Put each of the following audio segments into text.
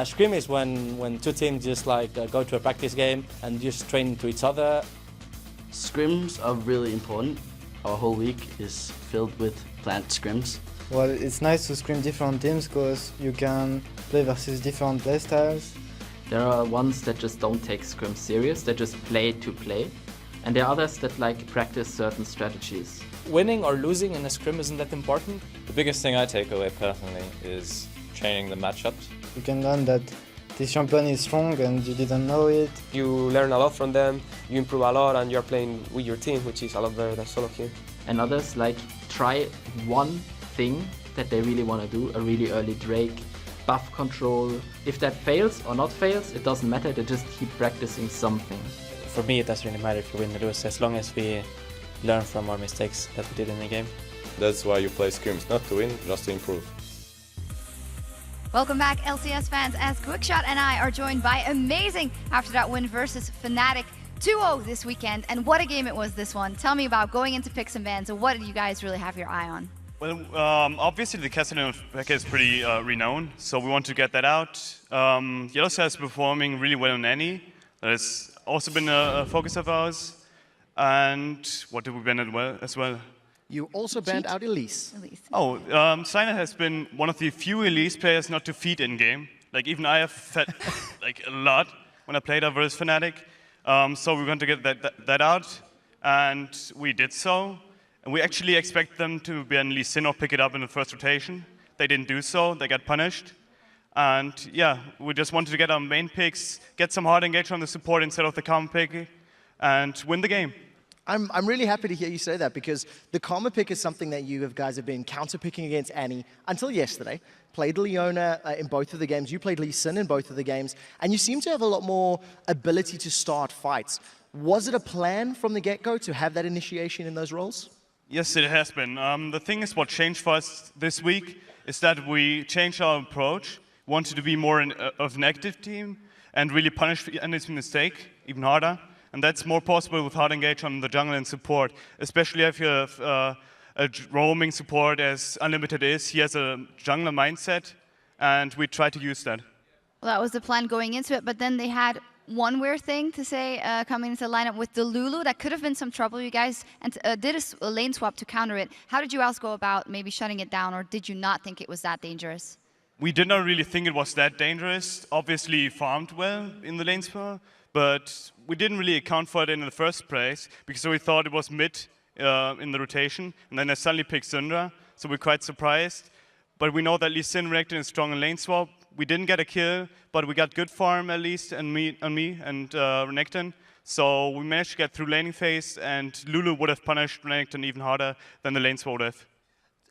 Scrim is when two teams just like go to a practice game and just train to each other. Scrims are really important. Our whole week is filled with planned scrims. Well, it's nice to scrim different teams because you can play versus different playstyles. There are ones that just don't take scrims serious, they just play to play. And there are others that like practice certain strategies. Winning or losing in a scrim isn't that important. The biggest thing I take away personally is training the matchups. You can learn that this champion is strong and you didn't know it. You learn a lot from them, you improve a lot, and you're playing with your team, which is a lot better than solo queue. And others like try one thing that they really want to do, a really early Drake, buff control. If that fails or not fails, it doesn't matter, they just keep practicing something. For me, it doesn't really matter if you win or lose, as long as we learn from our mistakes that we did in the game. That's why you play scrims, not to win, just to improve. Welcome back, LCS fans, as Quickshot and I are joined by amazing after that win versus Fnatic 2-0 this weekend. And what a game it was, this one. Tell me about going into picks and bans, and what did you guys really have your eye on? Well, obviously the Castellan pack is pretty renowned, so we want to get that out. Yellowstar is performing really well on Annie. That has also been a focus of ours. And what did we ban as well? You also banned out Elise. Oh, Steiner has been one of the few Elise players not to feed in-game. Like, even I have fed like a lot when I played her versus Fnatic. So we're going to get that out, and we did so. And we actually expect them to ban Lee Sin or pick it up in the first rotation. They didn't do so, they got punished. And yeah, we just wanted to get our main picks, get some hard engage on the support instead of the common pick, and win the game. I'm really happy to hear you say that, because the karma pick is something that you guys have been counter-picking against Annie until yesterday. Played Leona in both of the games. You played Lee Sin in both of the games. And you seem to have a lot more ability to start fights. Was it a plan from the get-go to have that initiation in those roles? Yes, it has been. The thing is, what changed for us this week is that we changed our approach. We wanted to be more of an active team and really punish Annie's mistake even harder. And that's more possible with hard engage on the jungle and support, especially if you have a roaming support as Unlimited is. He has a jungler mindset, and we try to use that. Well, that was the plan going into it, but then they had one weird thing to say coming into the lineup with the Lulu. That could have been some trouble. You guys did a lane swap to counter it. How did you else go about maybe shutting it down, or did you not think it was that dangerous? We did not really think it was that dangerous. Obviously farmed well in the lane swap, but we didn't really account for it in the first place because we thought it was mid in the rotation, and then I suddenly picked Syndra, so we're quite surprised. But we know that Lee Sin, Renekton is strong in lane swap. We didn't get a kill, but we got good farm at least on me and Renekton. So we managed to get through laning phase, and Lulu would have punished Renekton even harder than the lane swap would have.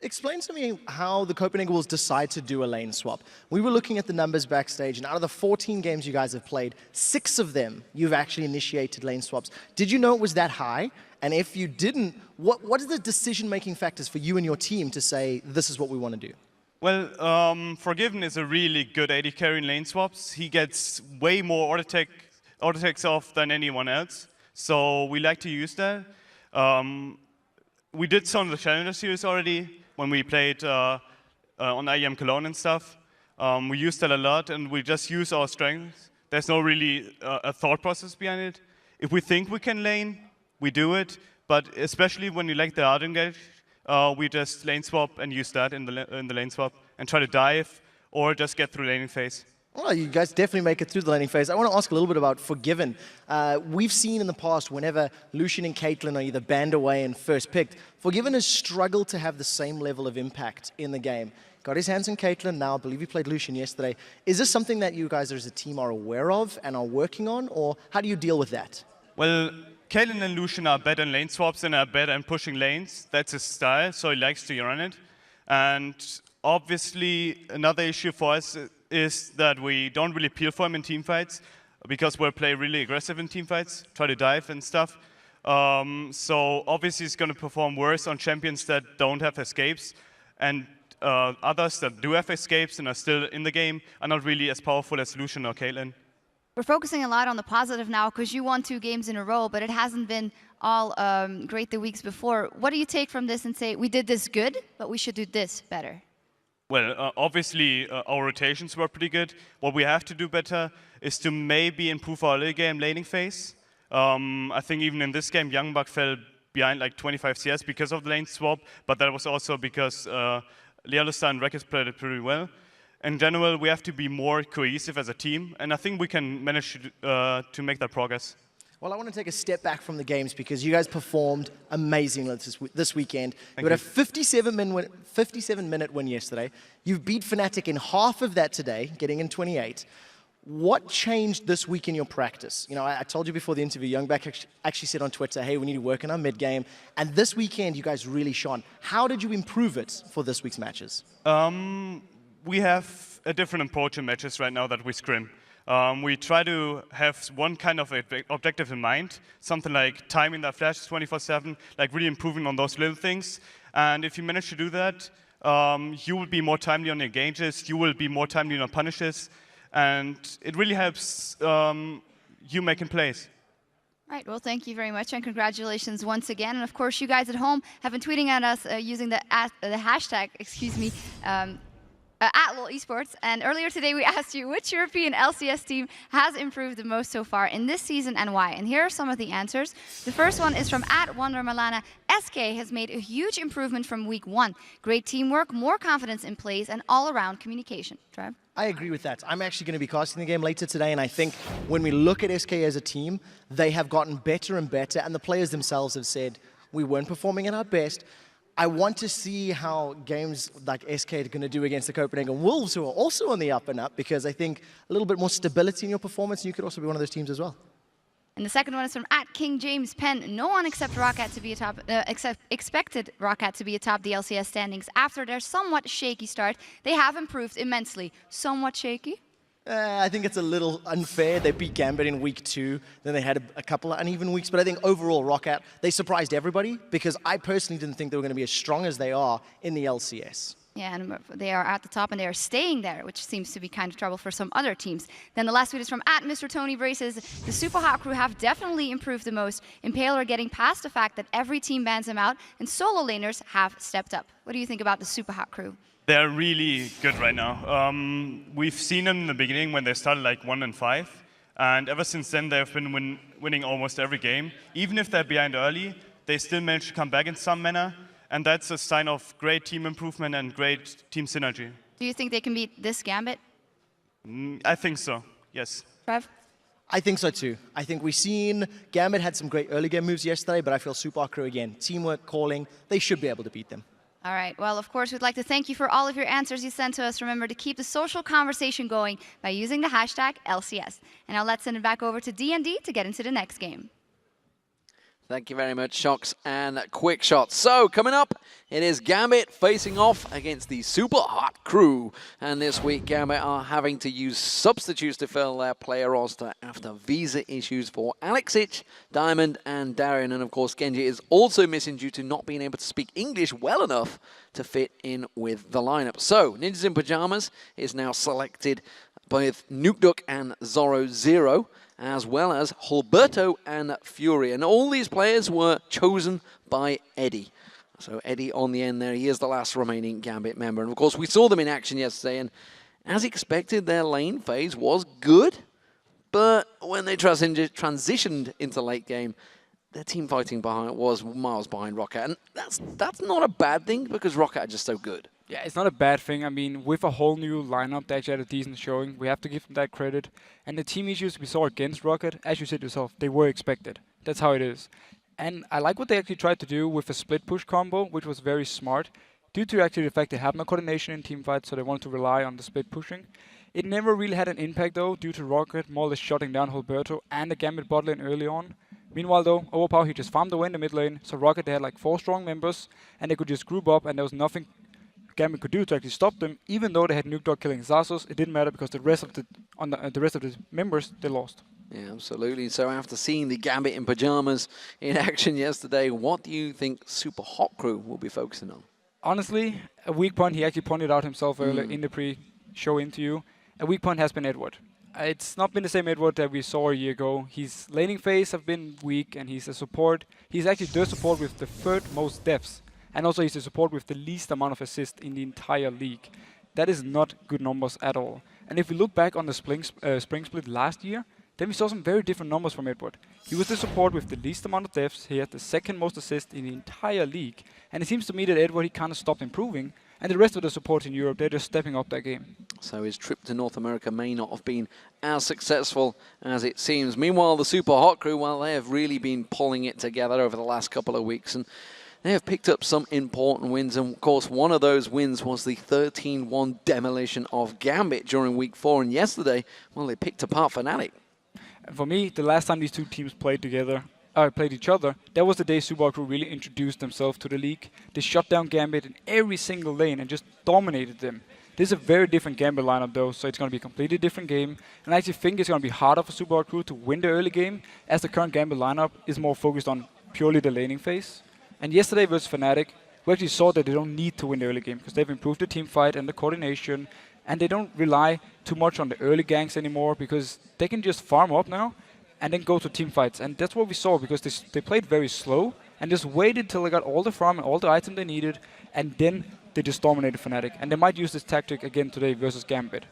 Explain to me how the Copenhagen Wolves decide to do a lane swap. We were looking at the numbers backstage, and out of the 14 games you guys have played, 6 of them you've actually initiated lane swaps. Did you know it was that high? And if you didn't, what are the decision-making factors for you and your team to say, this is what we want to do? Well, Forgiven is a really good AD carry in lane swaps. He gets way more auto takes off than anyone else, so we like to use that. We did some of the Challenger series already when we played on IEM Cologne and stuff. We used that a lot, and we just use our strengths. There's no really a thought process behind it. If we think we can lane, we do it, but especially when you like the hard engage, we just lane swap and use that in the lane swap and try to dive or just get through laning phase. Well, you guys definitely make it through the laning phase. I want to ask a little bit about Forgiven. We've seen in the past, whenever Lucian and Caitlyn are either banned away and first picked, Forgiven has struggled to have the same level of impact in the game. Got his hands on Caitlyn now. I believe he played Lucian yesterday. Is this something that you guys as a team are aware of and are working on, or how do you deal with that? Well, Caitlyn and Lucian are better in lane swaps and are better in pushing lanes. That's his style, so he likes to run it. And obviously, another issue for us is that we don't really peel for him in teamfights because we play really aggressive in teamfights, try to dive and stuff. So obviously he's going to perform worse on champions that don't have escapes, and others that do have escapes and are still in the game are not really as powerful as Lucian or Caitlyn. We're focusing a lot on the positive now because you won 2 games in a row, but it hasn't been all great the weeks before. What do you take from this and say, we did this good, but we should do this better? Well, obviously our rotations were pretty good. What we have to do better is to maybe improve our early game laning phase. I think even in this game, Youngbuck fell behind like 25 CS because of the lane swap, but that was also because Lealistar and Rekkes played it pretty well. In general, we have to be more cohesive as a team, and I think we can manage to make that progress. Well, I want to take a step back from the games because you guys performed amazingly this weekend. You had a 57-minute win yesterday. You've beat Fnatic in half of that today, getting in 28. What changed this week in your practice? You know, I told you before the interview, Youngback actually said on Twitter, hey, we need to work on our mid-game. And this weekend, you guys really shone. How did you improve it for this week's matches? We have a different approach in matches right now that we scrim. We try to have one kind of objective in mind, something like timing that flash 24/7, like really improving on those little things. And if you manage to do that, you will be more timely on your engages, you will be more timely on your punishes, and it really helps you making plays. All right, well, thank you very much, and congratulations once again. And of course, you guys at home have been tweeting at us using the hashtag, @LOL Esports, and earlier today we asked you which European LCS team has improved the most so far in this season and why. And here are some of the answers. The first one is from @WonderMalana. SK has made a huge improvement from week 1. Great teamwork, more confidence in plays, and all-around communication. Trev? I agree with that. I'm actually going to be casting the game later today, and I think when we look at SK as a team, they have gotten better and better, and the players themselves have said, we weren't performing at our best. I want to see how games like SK are going to do against the Copenhagen Wolves, who are also on the up and up, because I think a little bit more stability in your performance, and you could also be one of those teams as well. And the second one is from @KingJamesPenn. No one except Roccat to be expected Roccat to be atop the LCS standings after their somewhat shaky start. They have improved immensely. Somewhat shaky? I think it's a little unfair. They beat Gambit in week 2. Then they had a couple of uneven weeks. But I think overall, Roccat, they surprised everybody because I personally didn't think they were going to be as strong as they are in the LCS. Yeah, and they are at the top and they are staying there, which seems to be kind of trouble for some other teams. Then the last tweet is from @Mr. Tony Braces. The Super Hot crew have definitely improved the most. Impaler getting past the fact that every team bans them out, and solo laners have stepped up. What do you think about the Super Hot crew? They're really good right now. We've seen them in the beginning when they started like 1-5, and ever since then they've been winning almost every game. Even if they're behind early, they still manage to come back in some manner, and that's a sign of great team improvement and great team synergy. Do you think they can beat this Gambit? I think so, yes. Trev? I think so too. I think we've seen Gambit had some great early game moves yesterday, but I feel Super Crew again, teamwork, calling, they should be able to beat them. All right, well, of course, we'd like to thank you for all of your answers you sent to us. Remember to keep the social conversation going by using the hashtag LCS. And now let's send it back over to DND to get into the next game. Thank you very much, Shocks and Quick Shots. So, coming up, it is Gambit facing off against the Super Hot crew. And this week, Gambit are having to use substitutes to fill their player roster after visa issues for Alexic, Diamond, and Darren. And of course, Genji is also missing due to not being able to speak English well enough to fit in with the lineup. So, Ninjas in Pajamas is now selected both Nukeduck and Zoro0, as well as Hulberto and Fury. And all these players were chosen by Eddie. So Eddie on the end there, he is the last remaining Gambit member. And of course, we saw them in action yesterday, and as expected, their lane phase was good. But when they transitioned into late game, their team fighting behind was miles behind Roccat. And that's not a bad thing, because Roccat are just so good. Yeah, it's not a bad thing. I mean, with a whole new lineup, they actually had a decent showing. We have to give them that credit. And the team issues we saw against Roccat, as you said yourself, they were expected. That's how it is. And I like what they actually tried to do with a split push combo, which was very smart. Due to actually the fact they have no coordination in team fights, so they wanted to rely on the split pushing. It never really had an impact though, due to Roccat more or less shutting down Hulberto and the Gambit bot lane early on. Meanwhile though, Overpower, he just farmed away in the mid lane, so Roccat, they had like 4 strong members, and they could just group up, and there was nothing Gambit could do to actually stop them. Even though they had Nukeduck killing Xasos, it didn't matter because the rest of the members, they lost. Yeah, absolutely. So after seeing the Gambit in Pajamas in action yesterday, what do you think Super Hot crew will be focusing on? Honestly, a weak point, he actually pointed out himself earlier in the pre-show interview. A weak point has been Edward. It's not been the same Edward that we saw a year ago. His laning phase have been weak, and he's a support. He's actually the support with the 3rd most deaths. And also he's a support with the least amount of assists in the entire league. that is not good numbers at all. And if we look back on the spring split last year, then we saw some very different numbers from Edward. He was the support with the least amount of deaths. He had the second most assists in the entire league. And it seems to me that Edward, he kind of stopped improving. And the rest of the supports in Europe, they're just stepping up their game. So his trip to North America may not have been as successful as it seems. Meanwhile, the Super Hot Crew, well, they have really been pulling it together over the last couple of weeks. And they have picked up some important wins. And of course, one of those wins was the 13-1 demolition of Gambit during week 4. And yesterday, well, they picked apart Fnatic. And for me, the last time these two teams played each other, that was the day Super Crew really introduced themselves to the league. They shut down Gambit in every single lane and just dominated them. This is a very different Gambit lineup though, so it's going to be a completely different game. And I actually think it's going to be harder for Super Crew to win the early game, as the current Gambit lineup is more focused on purely the laning phase. And yesterday versus Fnatic, we actually saw that they don't need to win the early game, because they've improved the team fight and the coordination, and they don't rely too much on the early ganks anymore, because they can just farm up now and then go to team fights. And that's what we saw, because they played very slow and just waited till they got all the farm and all the items they needed, and then they just dominated Fnatic. And they might use this tactic again today versus Gambit.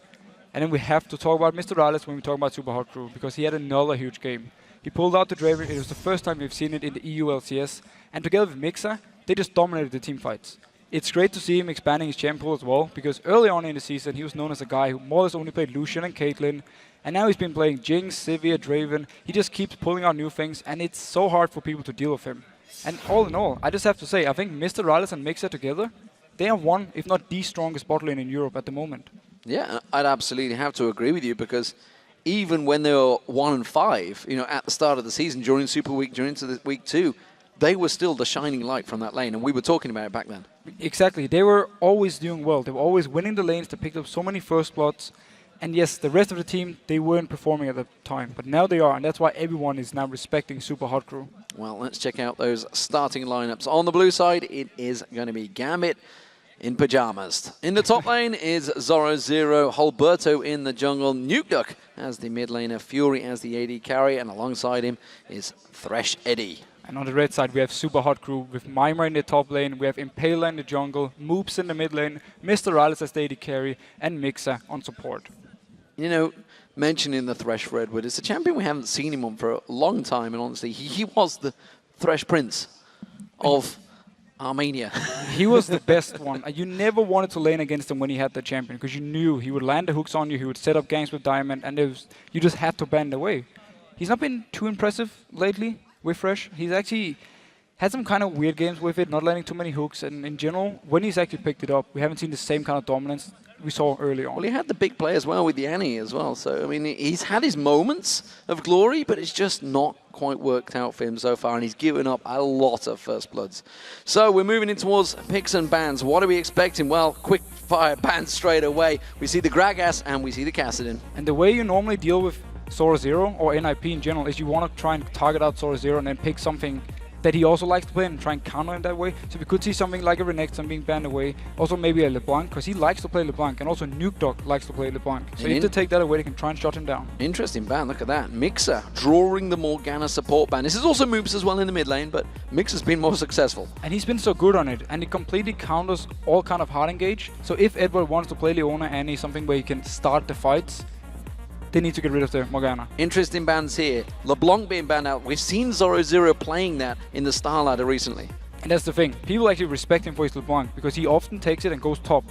And then we have to talk about Mr. Rales when we talk about Super Hot Crew, because he had another huge game. He pulled out the Draven. It was the first time we've seen it in the EU LCS. And together with Mixa, they just dominated the team fights. It's great to see him expanding his champ pool as well, because early on in the season, he was known as a guy who more or less only played Lucian and Caitlyn. And now he's been playing Jinx, Sivir, Draven. He just keeps pulling out new things, and it's so hard for people to deal with him. And all in all, I just have to say, I think Mr. Rales and Mixa together, they are one, if not the strongest bot lane in Europe at the moment. Yeah, I'd absolutely have to agree with you, because even when they were 1-5, you know, at the start of the season, during Super Week, during into the week 2, they were still the shining light from that lane, and we were talking about it back then. Exactly. They were always doing well. They were always winning the lanes. They picked up so many first bloods. And yes, the rest of the team, they weren't performing at the time. But now they are, and that's why everyone is now respecting Super Hot Crew. Well, let's check out those starting lineups. On the blue side, it is going to be Gambit in pajamas. In the top lane is Zoro Zero, Holberto in the jungle, Nukeduck as the mid laner, Fury as the AD carry, and alongside him is Thresh Eddie. And on the red side, we have Super Hot Crew with Mimir in the top lane, we have Impaler in the jungle, Moops in the mid lane, Mr. Rales as the AD carry, and Mixa on support. You know, mentioning the Thresh for Edward, it's a champion we haven't seen him on for a long time, and honestly, he was the Thresh Prince of Armenia. He was the best one. You never wanted to lane against him when he had the champion, because you knew he would land the hooks on you, he would set up ganks with Diamond, and you just had to bend away. He's not been too impressive lately with Thresh. He's actually had some kind of weird games with it, not landing too many hooks, and in general, when he's actually picked it up, we haven't seen the same kind of dominance we saw early on. Well, he had the big play as well with the Annie as well, so I mean, he's had his moments of glory, but it's just not quite worked out for him so far, and he's given up a lot of first bloods. So we're moving in towards picks and bans. What are we expecting? Well, quick fire bans straight away. We see the Gragas and we see the Kassadin. And the way you normally deal with Sora Zero or NIP in general is you want to try and target out Sora Zero and then pick something that he also likes to play and try and counter in that way. So we could see something like a Renekton being banned away. Also maybe a LeBlanc, because he likes to play LeBlanc, and also Nukeduck likes to play LeBlanc. So if they take that away, they can try and shut him down. Interesting ban, look at that. Mixa drawing the Morgana support ban. This is also Moops as well in the mid lane, but Mixa's been more successful. And he's been so good on it, and it completely counters all kind of hard engage. So if Edward wants to play Leona Annie, something where he can start the fights, they need to get rid of the Morgana. Interesting bans here. LeBlanc being banned out. We've seen Zoro Zero playing that in the Star Ladder recently. And that's the thing. People actually respect him for his LeBlanc, because he often takes it and goes top.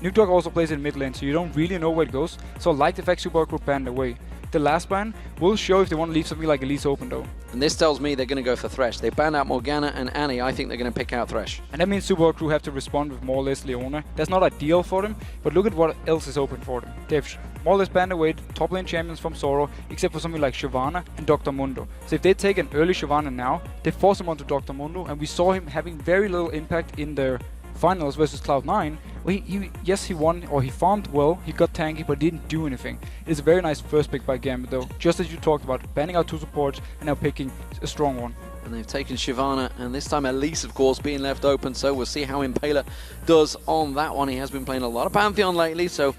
Nukeduck also plays in mid lane, so you don't really know where it goes. So I like the fact Super Group banned away. The last ban will show if they want to leave something like Elise open though. And this tells me they're going to go for Thresh. They banned out Morgana and Annie. I think they're going to pick out Thresh. And that means Super Crew have to respond with more or less Leona. That's not ideal for them, but look at what else is open for them. They've more or less banned away top lane champions from Zoro, except for something like Shyvana and Dr. Mundo. So if they take an early Shyvana now, they force him onto Dr. Mundo, and we saw him having very little impact in their finals versus Cloud9, where yes, he won, or he farmed well, he got tanky, but didn't do anything. It is a very nice first pick by Gambit though, just as you talked about, banning out two supports and now picking a strong one. And they've taken Shyvana, and this time Elise, of course, being left open, so we'll see how Impaler does on that one. He has been playing a lot of Pantheon lately, so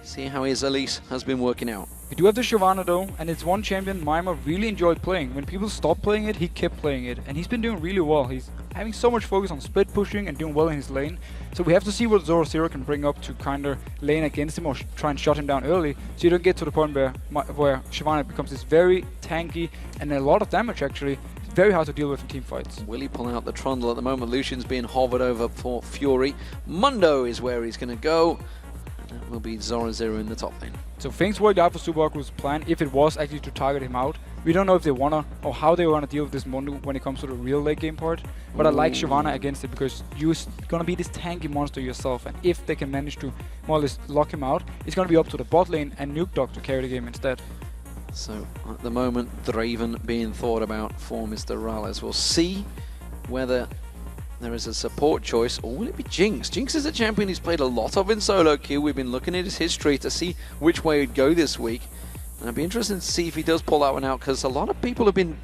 See how his Elise has been working out. We do have the Shyvana though, and it's one champion Mima really enjoyed playing. When people stopped playing it, he kept playing it, and he's been doing really well. He's having so much focus on split pushing and doing well in his lane. So we have to see what Zoro can bring up to kind of lane against him or try and shut him down early, so you don't get to the point where Shyvana becomes this very tanky and a lot of damage actually. It's very hard to deal with in team fights. Will he pull out the trundle at the moment? Lucian's being hovered over for Fury. Mundo is where he's going to go. That will be Zoro in the top lane. So things worked out for Super Haku's plan if it was actually to target him out. We don't know if they wanna or how they wanna deal with this Mundo when it comes to the real late game part. But I like Shyvana against it because you're gonna be this tanky monster yourself, and if they can manage to more or less lock him out, it's gonna be up to the bot lane and Nuke Dog to carry the game instead. So at the moment, Draven being thought about for Mr. Rales. We'll see whether there is a support choice, or will it be Jinx? Jinx is a champion he's played a lot of in solo queue. We've been looking at his history to see which way he'd go this week. And I'd be interested to see if he does pull that one out, because a lot of people have been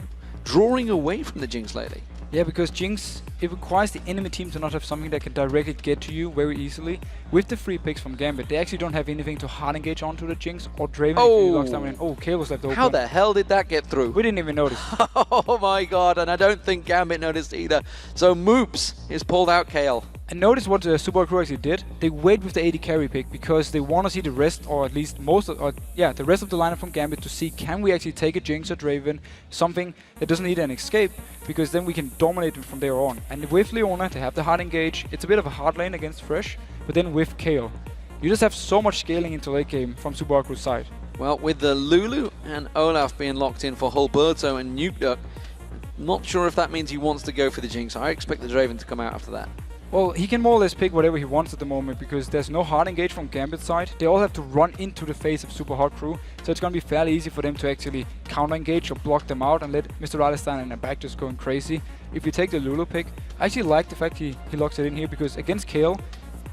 drawing away from the Jinx lately. Yeah, because Jinx, it requires the enemy team to not have something that can directly get to you very easily. With the free picks from Gambit, they actually don't have anything to hard engage onto the Jinx or Draven if he locks down in. Oh, Kayle was left open. How the hell did that get through? We didn't even notice. Oh my god, and I don't think Gambit noticed either. So Moops is pulled out Kayle. And notice what Super Crew actually did. They wait with the AD carry pick because they want to see the rest, or at least most of, the rest of the lineup from Gambit to see can we actually take a Jinx or Draven, something that doesn't need an escape, because then we can dominate them from there on. And with Leona, to have the hard engage, it's a bit of a hard lane against Fresh, but then with Kayle, you just have so much scaling into late game from Super Crew's side. Well, with the Lulu and Olaf being locked in for Hulberto and Nuke Duck, not sure if that means he wants to go for the Jinx. I expect the Draven to come out after that. Well, he can more or less pick whatever he wants at the moment because there's no hard engage from Gambit's side. They all have to run into the face of Super Hot Crew, so it's going to be fairly easy for them to actually counter engage or block them out and let Mr. Raleigh stand in the back just going crazy. If you take the Lulu pick, I actually like the fact he locks it in here because against Kayle,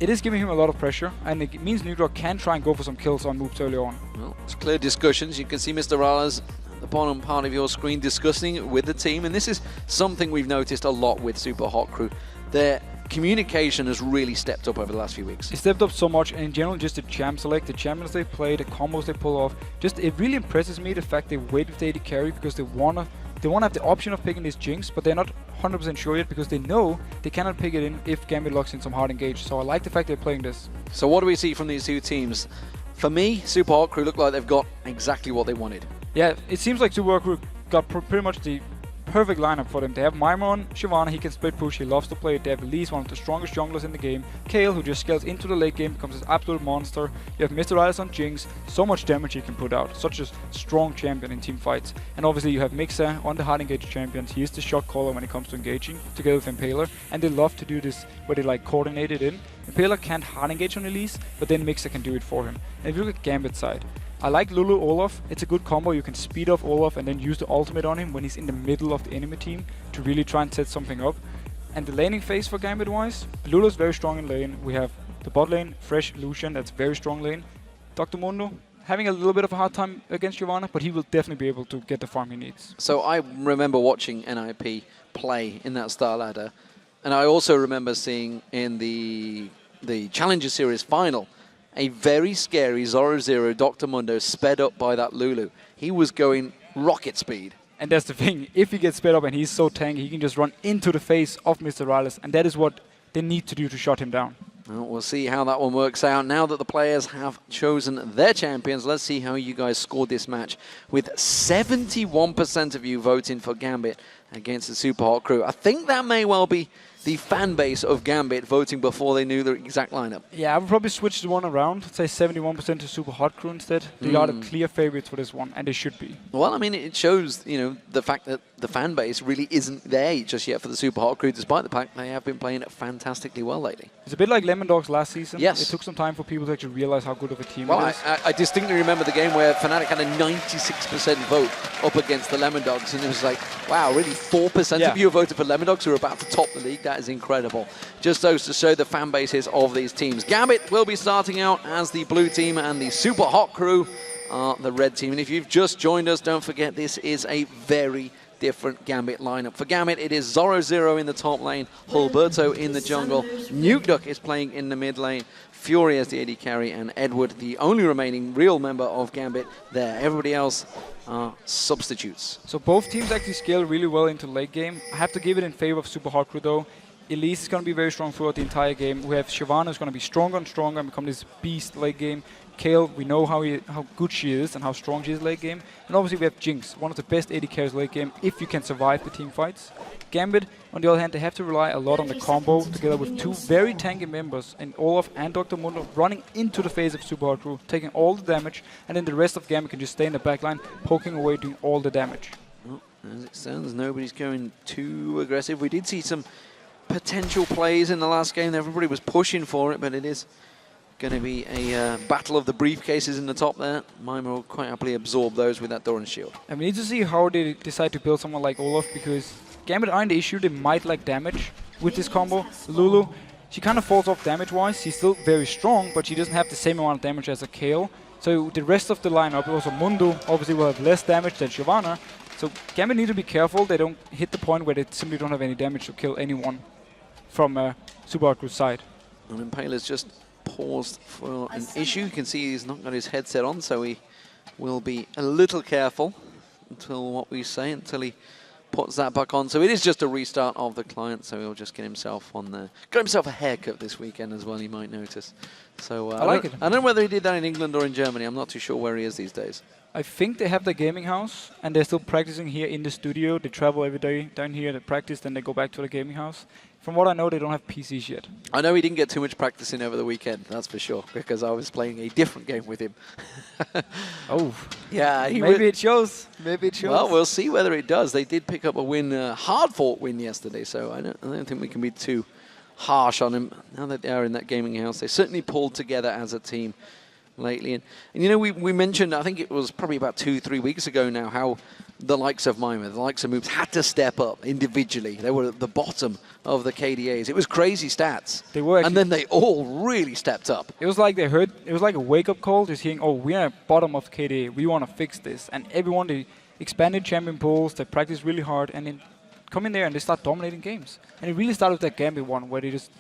it is giving him a lot of pressure, and it means Nudrock can try and go for some kills on moves early on. Well, it's clear discussions. You can see Mr. Raleigh at the bottom part of your screen discussing it with the team, and this is something we've noticed a lot with Super Hot Crew. Their communication has really stepped up over the last few weeks. It stepped up so much, and in general just the champ select, the champions they play, the combos they pull off, just it really impresses me the fact they wait with the AD carry because they wanna have the option of picking this Jinx, but they're not 100% sure yet because they know they cannot pick it in if Gambit locks in some hard engage. So I like the fact they're playing this. So what do we see from these two teams? For me, Super Hot Crew look like they've got exactly what they wanted. Yeah, it seems like Super Hot Crew got pretty much the perfect lineup for them. They have Mima on Shyvana, he can split push, he loves to play it. They have Elise, one of the strongest junglers in the game. Kayle, who just scales into the late game, becomes this absolute monster. You have Mr. Rales on Jinx, so much damage he can put out. Such a strong champion in team fights. And obviously you have Mixer on the hard engage champions. He is the shot caller when it comes to engaging, together with Impaler. And they love to do this where they like coordinate it in. Impaler can't hard engage on Elise, but then Mixer can do it for him. And if you look at Gambit's side, I like Lulu Olaf. It's a good combo. You can speed off Olaf and then use the ultimate on him when he's in the middle of the enemy team to really try and set something up. And the laning phase for Gambit wise, Lulu's very strong in lane. We have the bot lane, Fresh Lucian, that's very strong lane. Dr. Mundo having a little bit of a hard time against Shyvana, but he will definitely be able to get the farm he needs. So I remember watching NIP play in that Star Ladder, and I also remember seeing in the Challenger Series final a very scary Zoro Dr. Mundo sped up by that Lulu. He was going rocket speed. And that's the thing, if he gets sped up and he's so tanky, he can just run into the face of Mr. Rales, and that is what they need to do to shut him down. Well, we'll see how that one works out. Now that the players have chosen their champions, let's see how you guys scored this match, with 71% of you voting for Gambit against the Super Hot Crew. I think that may well be the fan base of Gambit voting before they knew the exact lineup. Yeah, I would probably switch the one around, say 71% to Super Hot Crew instead. They are the clear favorites for this one, and they should be. Well, I mean, it shows, you know, the fact that the fan base really isn't there just yet for the Super Hot Crew, despite the fact they have been playing fantastically well lately. It's a bit like Lemon Dogs last season. Yes. It took some time for people to actually realize how good of a team Well, it is. I distinctly remember the game where Fnatic had a 96% vote up against the Lemon Dogs, and it was like, wow, really 4% of you voted for Lemon Dogs who are about to top the league? That is incredible. Just those to show the fan bases of these teams. Gambit will be starting out as the blue team, and the Super Hot Crew are the red team. And if you've just joined us, don't forget this is a very different Gambit lineup. For Gambit, it is Zoro0 in the top lane, Hulberto in the jungle, Nukeduck is playing in the mid lane, Fury as the AD carry, and Edward, the only remaining real member of Gambit there. Everybody else are substitutes. So both teams actually scale really well into late game. I have to give it in favor of Super Hot Crew though. Elise is going to be very strong throughout the entire game. We have Shyvana who's going to be stronger and stronger and become this beast late game. Kale, we know how good she is and how strong she is late game. And obviously we have Jinx, one of the best AD carries late game if you can survive the team fights. Gambit, on the other hand, they have to rely a lot on the combo together with two very tanky members in Olaf and Dr. Mundo running into the face of Super Hot Crew, taking all the damage, and then the rest of Gambit can just stay in the backline, poking away, doing all the damage. Well, as it stands, nobody's going too aggressive. We did see some potential plays in the last game. Everybody was pushing for it, but it is going to be a battle of the briefcases in the top there. Mima will quite happily absorb those with that Doran shield. And we need to see how they decide to build someone like Olaf, because Gambit aren't the issue. They might like damage with this combo. Lulu, she kind of falls off damage-wise. She's still very strong, but she doesn't have the same amount of damage as a Kale. So the rest of the lineup, also Mundo, obviously will have less damage than Shyvana. So Gambit need to be careful they don't hit the point where they simply don't have any damage to kill anyone from Super Hot Crew's side. And Impaler's just paused for an issue. You can see he's not got his headset on, so he will be a little careful until he puts that back on. So it is just a restart of the client, so he'll just get himself on there. Got himself a haircut this weekend as well, you might notice. So I like it. I don't know whether he did that in England or in Germany. I'm not too sure where he is these days. I think they have their gaming house, and they're still practicing here in the studio. They travel every day down here to practice, then they go back to the gaming house. From what I know, they don't have PCs yet. I know he didn't get too much practice in over the weekend, that's for sure, because I was playing a different game with him. Oh. Yeah. Maybe it shows. Maybe it shows. Well, we'll see whether it does. They did pick up a win, hard-fought win yesterday, so I don't think we can be too harsh on him. Now that they are in that gaming house, they certainly pulled together as a team lately. And you know, we mentioned, I think it was probably about 2-3 weeks ago now, how the likes of Mima, the likes of Moves had to step up individually. They were at the bottom of the KDAs. It was crazy stats. They were, and then they all really stepped up. It was like they heard, it was like a wake-up call, just hearing, oh, we're at bottom of KDA, we want to fix this. And everyone, they expanded champion pools, they practiced really hard, and then come in there and they start dominating games. And it really started with that Gambit one, where they just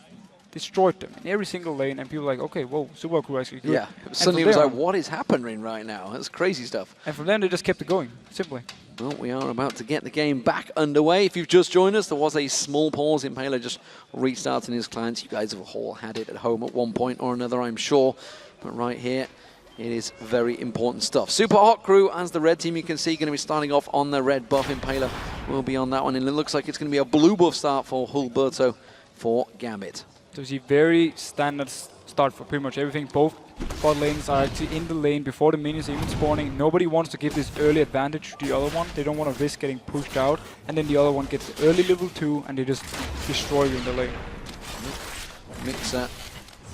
destroyed them in every single lane, and people were like, okay, whoa, Super Crew actually good. Yeah, suddenly it was like, what is happening right now? That's crazy stuff. And from then they just kept it going, simply. Well, we are about to get the game back underway. If you've just joined us, there was a small pause. Impaler just restarting his clients. You guys have all had it at home at one point or another, I'm sure. But right here, it is very important stuff. Super Hot Crew, as the red team, you can see, going to be starting off on the red buff. Impaler will be on that one, and it looks like it's going to be a blue buff start for Hulberto for Gambit. So you see very standard start for pretty much everything. Both bot lanes are actually in the lane before the minions are even spawning. Nobody wants to give this early advantage to the other one. They don't want to risk getting pushed out, and then the other one gets the early level 2 and they just destroy you in the lane. Mixer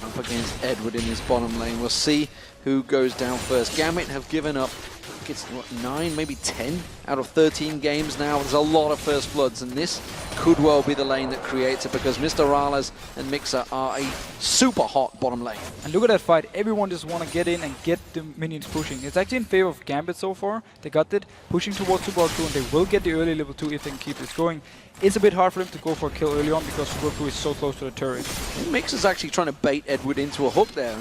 up against Edward in his bottom lane. We'll see who goes down first. Gambit have given up, I think it's what, 9, maybe 10 out of 13 games now. There's a lot of first bloods, and this could well be the lane that creates it, because Mr. Rales and Mixer are a super hot bottom lane. And look at that fight. Everyone just want to get in and get the minions pushing. It's actually in favor of Gambit so far. They got it, pushing towards Super Crew, and they will get the early level 2 if they can keep this going. It's a bit hard for them to go for a kill early on because Super Crew is so close to the turret. Mixer's actually trying to bait Edward into a hook there.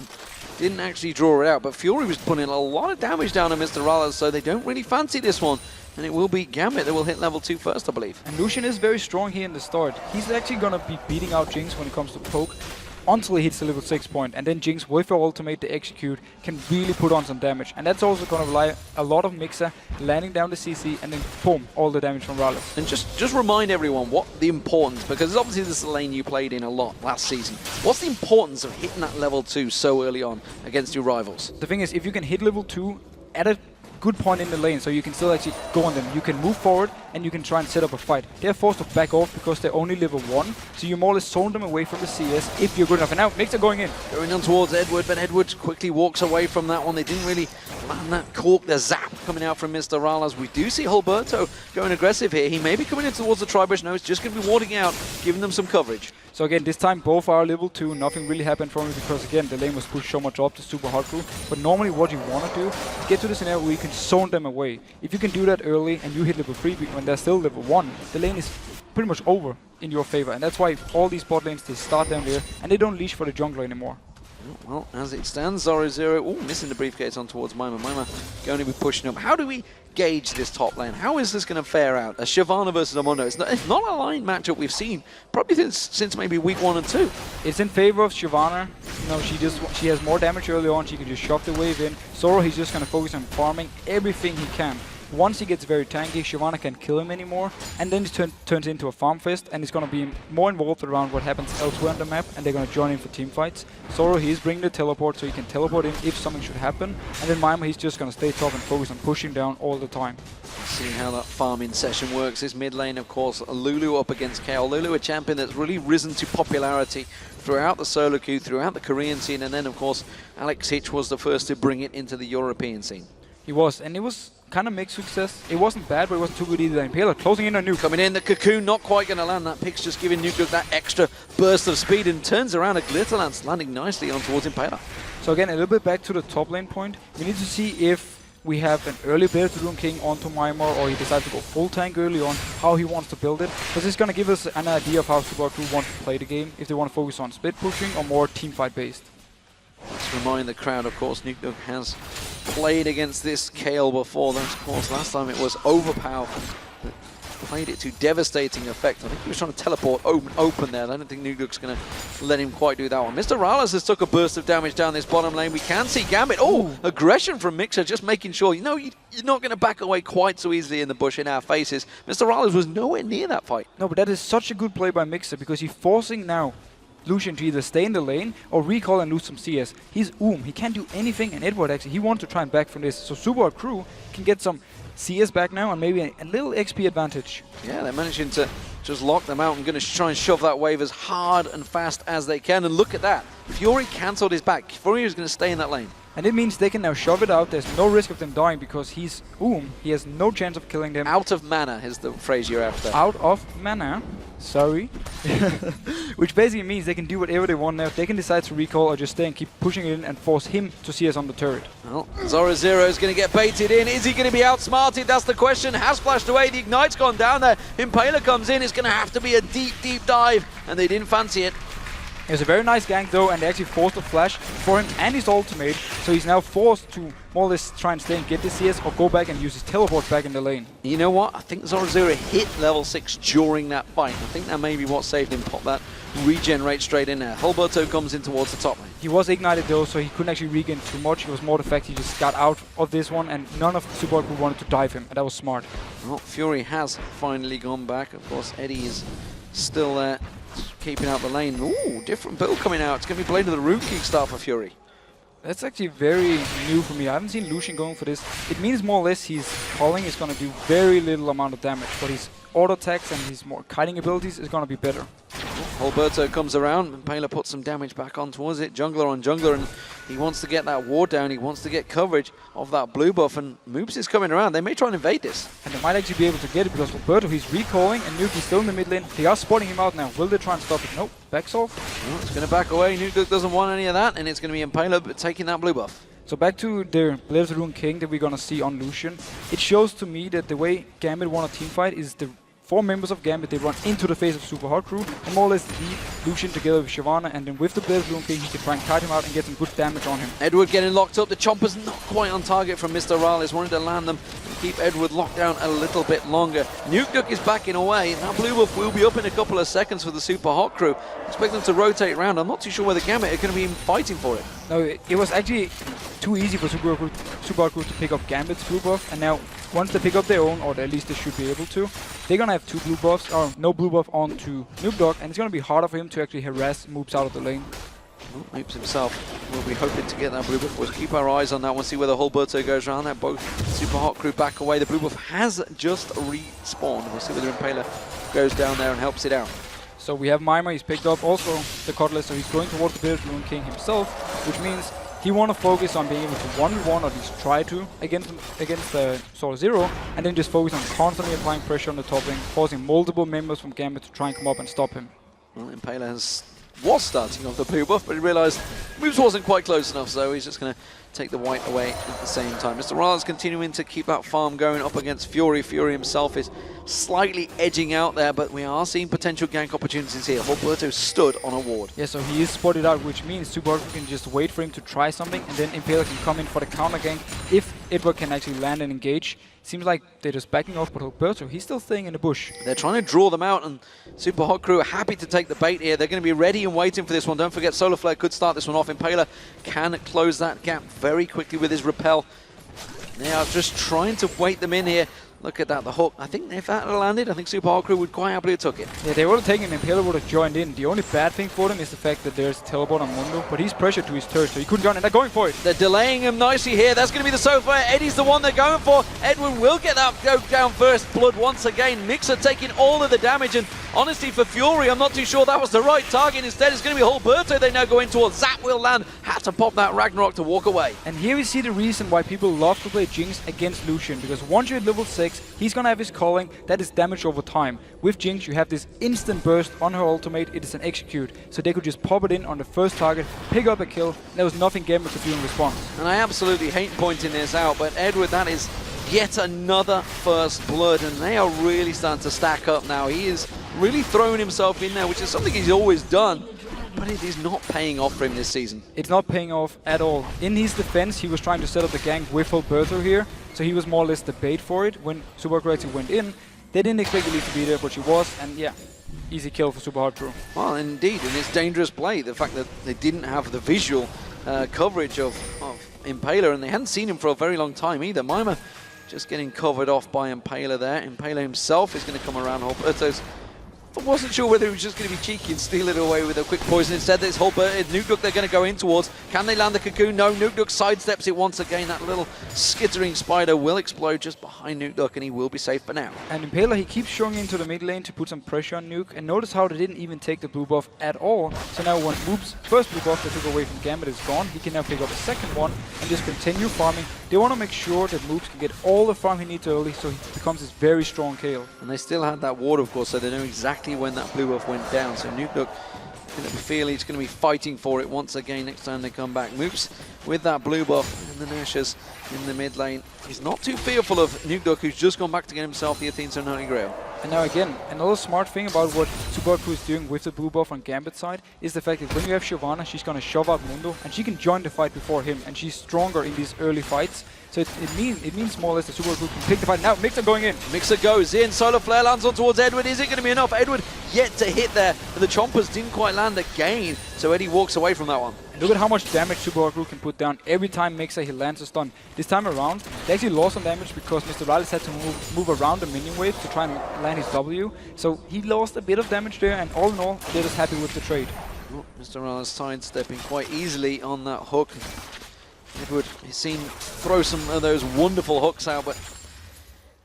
Didn't actually draw it out, but Fury was putting a lot of damage down on Mr. Rales, so they don't really fancy this one. And it will be Gambit that will hit level 2 first, I believe. And Lucian is very strong here in the start. He's actually going to be beating out Jinx when it comes to poke until he hits the level 6 point. And then Jinx, with her ultimate to execute, can really put on some damage. And that's also going to rely a lot of Mixer landing down the CC and then boom, all the damage from Rales. And just remind everyone what the importance, because obviously this is a lane you played in a lot last season. What's the importance of hitting that level 2 so early on against your rivals? The thing is, if you can hit level 2 at a good point in the lane, so you can still actually go on them. You can move forward and you can try and set up a fight. They're forced to back off because they're only level 1, so you more or less zone them away from the CS if you're good enough. And now Mixer going in. Going on towards Edward, but Edward quickly walks away from that one. They didn't really land that cork, the zap coming out from Mr. Rallas. We do see Hulberto going aggressive here. He may be coming in towards the tri-bush. No, it's just going to be warding out, giving them some coverage. So again, this time both are level 2. Nothing really happened for me because again, the lane was pushed so much up to super hard crew. But normally what you want to do is get to the scenario where you can zone them away. If you can do that early and you hit level 3 when they're still level 1, the lane is pretty much over in your favor. And that's why all these bot lanes, they start down there and they don't leash for the jungler anymore. Well, as it stands, Zoro missing the briefcase on towards Mima. Mima going to be pushing up. How do we gauge this top lane? How is this going to fare out? A Shyvana versus a Mondo. It's not a line matchup we've seen probably since maybe week 1 and 2. It's in favor of Shyvana. You know, she has more damage early on. She can just shove the wave in. Zoro, he's just going to focus on farming everything he can. Once he gets very tanky, Shyvana can't kill him anymore, and then it turns into a farm fest, and it's going to be more involved around what happens elsewhere on the map, and they're going to join in for team fights. Zoro, he's bringing the teleport, so he can teleport in if something should happen, and then Mima, he's just going to stay top and focus on pushing down all the time. See how that farming session works. This mid lane, of course, Lulu up against Kayle. Lulu, a champion that's really risen to popularity throughout the solo queue, throughout the Korean scene, and then, of course, Alex Hitch was the first to bring it into the European scene. He was, and it was kind of mixed success. It wasn't bad, but it wasn't too good either. Impaler closing in on Nuke. Coming in, the Cocoon not quite going to land. That pick's just giving Nuke that extra burst of speed and turns around a Glitterlance, landing nicely on towards Impaler. So again, a little bit back to the top lane point. We need to see if we have an early build to Rune King onto Mima, or he decides to go full tank early on, how he wants to build it. Because it's going to give us an idea of how Super Crew wants to play the game, if they want to focus on split pushing or more team fight based. Let's remind the crowd, of course, Nuke has played against this Kayle before. That's, of course, last time it was Overpower that played it to devastating effect. I think he was trying to teleport open there. I don't think Nuke's going to let him quite do that one. Mr. Rallas has took a burst of damage down this bottom lane. We can see Gambit. Oh, aggression from Mixer, just making sure, you know, you're not going to back away quite so easily in the bush in our faces. Mr. Rallas was nowhere near that fight. No, but that is such a good play by Mixer, because he's forcing now Lucian to either stay in the lane or recall and lose some CS. He's he can't do anything, and Edward actually, he wants to try and back from this. So Super Crew can get some CS back now and maybe a little XP advantage. Yeah, they're managing to just lock them out and going to try and shove that wave as hard and fast as they can. And look at that. Fury cancelled his back. Fury is going to stay in that lane. And it means they can now shove it out. There's no risk of them dying because he's he has no chance of killing them. Out of mana is the phrase you're after. Out of mana. Sorry. Which basically means they can do whatever they want now. They can decide to recall or just stay and keep pushing it in and force him to see us on the turret. Well, Zoro is going to get baited in. Is he going to be outsmarted? That's the question. Has flashed away. The Ignite's gone down there. Impaler comes in. It's going to have to be a deep, deep dive. And they didn't fancy it. It was a very nice gank though, and they actually forced a flash for him and his ultimate, so he's now forced to more or less try and stay and get the CS or go back and use his teleport back in the lane. You know what? I think Zoro hit level 6 during that fight. I think that may be what saved him. Pop that regenerate straight in there. Hulberto comes in towards the top lane. He was ignited though, so he couldn't actually regain too much. It was more the fact he just got out of this one, and none of the support crew wanted to dive him, and that was smart. Well, Fury has finally gone back. Of course, Eddie is still there, keeping out the lane. Ooh, different build coming out. It's going to be Blade of the Rune King start for Fury. That's actually very new for me. I haven't seen Lucian going for this. It means more or less his calling is going to do very little amount of damage, but his auto attacks and his more kiting abilities is going to be better. Hulberto comes around, and Paler puts some damage back on towards it. Jungler on jungler, and he wants to get that ward down. He wants to get coverage of that blue buff, and Moops is coming around. They may try and invade this. And they might actually be able to get it because Hulberto, he's recalling, and Nuke is still in the mid lane. They are spotting him out now. Will they try and stop it? Nope. Backs off. Well, it's going to back away. Nuke doesn't want any of that, and it's going to be Impaler taking that blue buff. So back to the Blade of the Rune King that we're going to see on Lucian. It shows to me that the way Gambit won a team fight is the 4 members of Gambit, they run into the face of Super Hard Crew and more or less leave Lucian together with Shyvana, and then with the Blade of the Rune King, he can try and kite him out and get some good damage on him. Edward getting locked up. The chomper's not quite on target from Mr. Rallis. Wanted to land them and keep Edward locked down a little bit longer. Nuke is backing away. Now blue buff will be up in a couple of seconds for the Super Hot Crew. Expect them to rotate around. I'm not too sure whether Gambit are going to be fighting for it. No, it was actually too easy for Super Hard Crew to pick up Gambit's blue buff, and now once they pick up their own, or at least they should be able to, they're going to have 2 blue buffs, or no blue buff onto Noob, and it's going to be harder for him to actually harass Moops out of the lane. Well, Moops himself will be hoping to get that blue buff. We'll keep our eyes on that one, see whether Hulberto goes around there. Both Super Hot Crew back away. The blue buff has just respawned. We'll see whether Impaler goes down there and helps it out. So we have Mima, he's picked up also the Cutlass, so he's going towards the Blade of the Rune King himself, which means He want to focus on being able to 1v1 or at least try to against Solo Zero, and then just focus on constantly applying pressure on the top lane, forcing multiple members from Gambit to try and come up and stop him. Well, Impaler was starting off the blue buff, but he realised moves wasn't quite close enough, so he's just going to take the white away at the same time. Mr. Morales continuing to keep that farm going up against Fury. Fury himself is slightly edging out there, but we are seeing potential gank opportunities here. Alberto stood on a ward. Yeah, so he is spotted out, which means Super Hardcore can just wait for him to try something, and then Impaler can come in for the counter gank if Edward can actually land and engage. Seems like they're just backing off, but Alberto, he's still staying in the bush. They're trying to draw them out, and Super Hot Crew are happy to take the bait here. They're going to be ready and waiting for this one. Don't forget, Solar Flare could start this one off. Impaler can close that gap very quickly with his repel. They are just trying to wait them in here. Look at that, the hook. I think if that had landed, I think Super Hot Crew would quite happily have took it. Yeah, they would have taken him, Impaler would have joined in. The only bad thing for them is the fact that there's teleport on Mundo, but he's pressured to his turret, so he couldn't join, and they're going for it. They're delaying him nicely here. That's going to be the sofa. Eddie's the one they're going for. Edwin will get that go down first. Blood once again. Mixer taking all of the damage, and honestly for Fury, I'm not too sure that was the right target. Instead, it's going to be Alberto they now go in towards. Zap will land. Had to pop that Ragnarok to walk away. And here we see the reason why people love to play Jinx against Lucian, because once you're at level 6, he's going to have his calling. That is damage over time. With Jinx, you have this instant burst on her ultimate. It is an execute. So they could just pop it in on the first target, pick up a kill. There was nothing Gambit could do in response. And I absolutely hate pointing this out, but Edward, that is yet another first blood, and they are really starting to stack up now. He is really throwing himself in there, which is something he's always done, but it is not paying off for him this season. It's not paying off at all. In his defense, he was trying to set up the gank with Alberto here, so he was more or less the bait for it. When Super Hard Crew actually went in, they didn't expect Elite to be there, but she was, and yeah, easy kill for Super Hard Crew. Well, indeed, and it's dangerous play. The fact that they didn't have the visual coverage of Impaler, and they hadn't seen him for a very long time either. Mima just getting covered off by Impaler there. Impaler himself is going to come around Alberto's. I wasn't sure whether he was just going to be cheeky and steal it away with a quick poison. Instead, this whole Nuke Duck they're going to go in towards. Can they land the cocoon? No, Nuke Duck sidesteps it once again. That little skittering spider will explode just behind Nuke Duck, and he will be safe for now. And Impaler, he keeps showing into the mid lane to put some pressure on Nuke. And notice how they didn't even take the blue buff at all. So now when Moop's first blue buff they took away from Gambit is gone, he can now pick up a second one and just continue farming. They want to make sure that Moops can get all the farm he needs early, so he becomes this very strong KO. And they still had that ward, of course, so they know exactly when that blue buff went down. So Nuke Duck going to feel he's going to be fighting for it once again next time they come back. Moops with that blue buff, and the Nashers in the mid lane. He's not too fearful of Nuke Duck, who's just gone back to get himself the Athene Sun Holy Grail. And now again, another smart thing about what Super Hard Crew is doing with the blue buff on Gambit's side is the fact that when you have Shyvana, she's going to shove out Mundo, and she can join the fight before him, and she's stronger in these early fights. So it means more or less that Super Hard Crew can pick the fight. Now Mixer going in. Mixer goes in, Solar Flare lands on towards Edward. Is it going to be enough? Edward yet to hit there, but the Chompers didn't quite land again, so Eddie walks away from that one. Look at how much damage Super Hard Crew can put down every time Mixer he lands a stun. This time around, they actually lost some damage because Mr. Riley had to move around the minion wave to try and land his W. So he lost a bit of damage there, and all in all, they're just happy with the trade. Oh, Mr. Riley sidestepping quite easily on that hook. Edward is seen throw some of those wonderful hooks out, but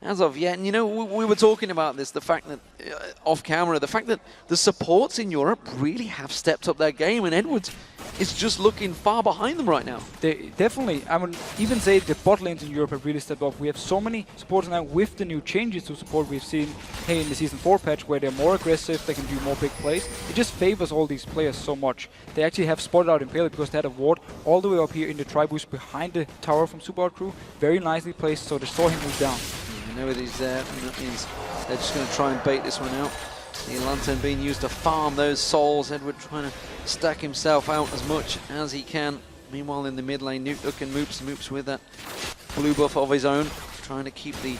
as of yet, and you know, we were talking about this, the fact that, off camera, the fact that the supports in Europe really have stepped up their game, and Edwards is just looking far behind them right now. They definitely, I would even say the bot lanes in Europe have really stepped up. We have so many supports now with the new changes to support we've seen in the Season 4 patch, where they're more aggressive, they can do more big plays. It just favors all these players so much. They actually have spotted out Impaler because they had a ward all the way up here in the Triboost behind the tower from Super Hard Crew. Very nicely placed, so they saw him move down. You know that he's there, and that means they're just going to try and bait this one out. The lantern being used to farm those souls. Edward trying to stack himself out as much as he can. Meanwhile, in the mid lane, Nuke Duck and Moops with that blue buff of his own, trying to keep the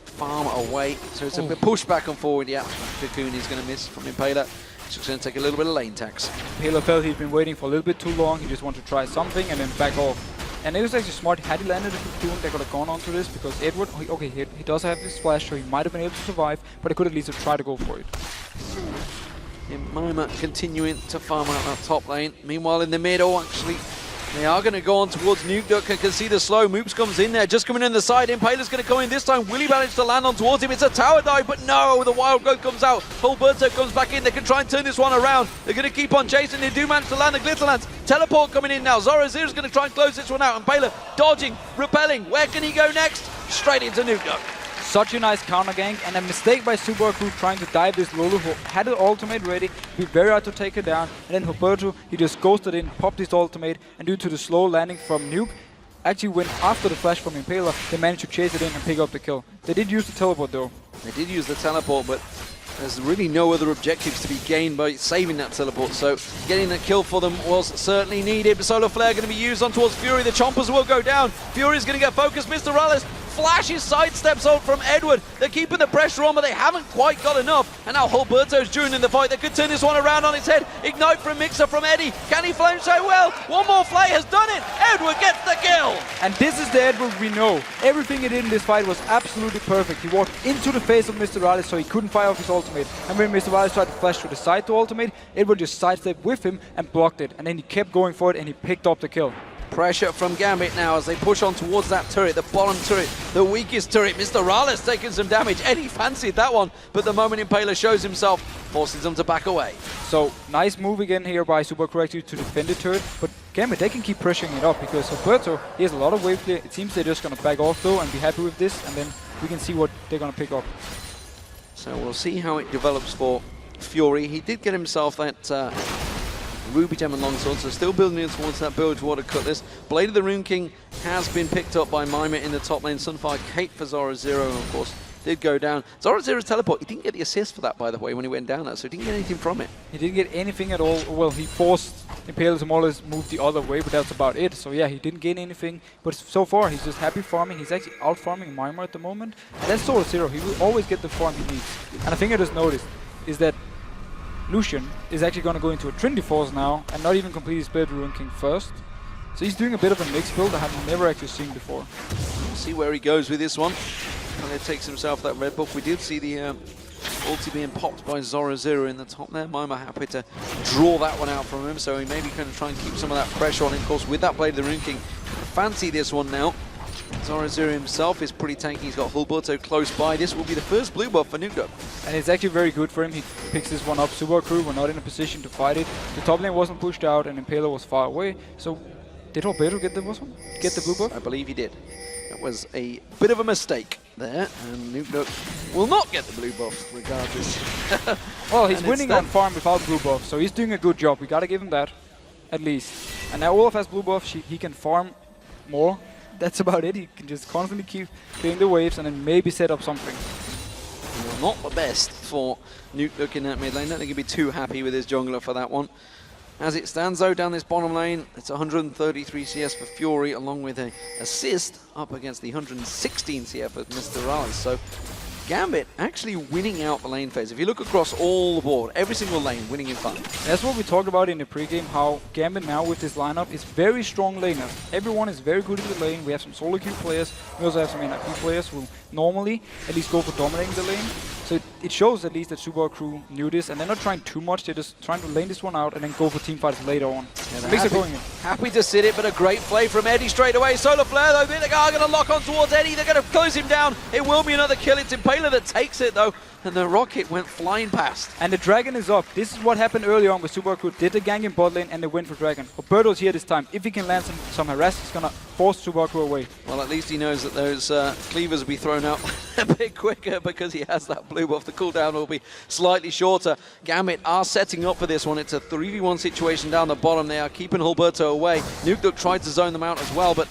farm away. So it's a bit push back and forward. Yeah, Cocoon is going to miss from Impaler. It's just going to take a little bit of lane tax. Impaler felt he'd been waiting for a little bit too long. He just wanted to try something and then back off. And it was actually smart. Had he landed a cocoon, they could have gone on to this, because Edward, okay, he does have this splash, so he might have been able to survive, but he could at least have tried to go for it. Mima continuing to farm out that top lane. Meanwhile, in the middle, actually, They are going to go on towards Nukeduck and can see the slow. Moops comes in there, just coming in the side. Impaler's going to come in this time. Will he manage to land on towards him? It's a tower dive, but no, the Wild Growth comes out. Alberto comes back in. They can try and turn this one around. They're going to keep on chasing. They do manage to land the Glitterlance. Teleport coming in now. Zorozero's going to try and close this one out. Impaler dodging, repelling. Where can he go next? Straight into Nukeduck. Such a nice counter gank, and a mistake by Subaru trying to dive this Lulu, who had an ultimate ready. It'd be very hard to take her down, and then Roberto, he just ghosted in, popped his ultimate, and due to the slow landing from Nuke, actually went after the flash from Impaler, they managed to chase it in and pick up the kill. They did use the teleport though. They did use the teleport, but there's really no other objectives to be gained by saving that teleport, so getting the kill for them was certainly needed. Solar Flare going to be used on towards Fury. The Chompers will go down. Fury's going to get focused. Mr. Rallis flashes sidesteps out from Edward. They're keeping the pressure on, but they haven't quite got enough. And now Alberto's joining the fight. They could turn this one around on its head. Ignite from Mixer from Eddie. Can he flame so well? One more flay has done it. Edward gets the kill. And this is the Edward we know. Everything he did in this fight was absolutely perfect. He walked into the face of Mr. Rallis, so he couldn't fire off his ultimate. And when Mr. Rallis tried to flash to the side to ultimate, Edward just sidestepped with him and blocked it. And then he kept going for it and he picked up the kill. Pressure from Gambit now as they push on towards that turret, the bottom turret, the weakest turret. Mr. Rallis taking some damage. Eddie fancied that one, but the moment Impaler shows himself, forces them to back away. So, nice move again here by Subaru to defend the turret, but Gambit, they can keep pressuring it up because Roberto, he has a lot of wave clear. It seems they're just going to back off though and be happy with this, and then we can see what they're going to pick up. So we'll see how it develops for Fury. He did get himself that Ruby Gem and Longsword, so still building in towards that build toward a Cutlass. Blade of the Rune King has been picked up by Mima in the top lane. Sunfire Kate for Zoro, of course, did go down. Zoro's teleport, he didn't get the assist for that, by the way, when he went down there, so he didn't get anything from it. He didn't get anything at all. Well, he forced Impaler to more or less move the other way, but that's about it. So yeah, he didn't gain anything, but so far he's just happy farming. He's actually out farming Mima at the moment, and that's Zoro. He will always get the farm he needs. And I think I just noticed is that Lucian is actually going to go into a Trinity Force now and not even complete his Blade of the Rune King first. So he's doing a bit of a mixed build I have never actually seen before. We'll see where he goes with this one. And he takes himself that red buff. We did see the ulti being popped by Zoro in the top there. Mima happy to draw that one out from him, so he may be going to try and keep some of that pressure on him. Of course, with that Blade of the Rune King, fancy this one now. Zoro himself is pretty tanky. He's got Hulberto close by. This will be the first blue buff for Nukeduck. And it's actually very good for him. He picks this one up. Subaru were not in a position to fight it. The top lane wasn't pushed out and Impaler was far away. So did Hulberto get the blue buff? I believe he did. That was a bit of a mistake there, and Nukeduck will not get the blue buff regardless. Well, he's winning on farm without blue buff, so he's doing a good job. We gotta give him that, at least. And now Olaf has blue buff. He can farm more. That's about it. He can just constantly keep clearing the waves and then maybe set up something. Well, not the best for Nukeduck in that mid lane. I don't think he'd be too happy with his jungler for that one. As it stands though, down this bottom lane, it's 133 CS for Fury, along with an assist up against the 116 CS for Mr. Rallis. So Gambit actually winning out the lane phase. If you look across all the board, every single lane winning in fun. That's what we talked about in the pregame, how Gambit now with this lineup is very strong laners. Everyone is very good in the lane. We have some solo queue players. We also have some NIP players who normally at least go for dominating the lane. So it shows at least that Subaru knew this, and they're not trying too much. They're just trying to lane this one out and then go for team fights later on. Yeah, happy to sit it, but a great play from Eddie straight away. Solar Flare though, they are going to lock on towards Eddie. They're going to close him down. It will be another kill. It's Impaler that takes it though, and the rocket went flying past. And the Dragon is up. This is what happened early on with Subaru. Did the gank in bot lane and they went for Dragon. Roberto's here this time. If he can land some harass, he's going to force Subaru away. Well, at least he knows that those cleavers will be thrown out a bit quicker because he has that blue buff. The cooldown will be slightly shorter. Gambit are setting up for this one. It's a 3v1 situation down the bottom. They are keeping Hulberto away. Nukeduck tried to zone them out as well, but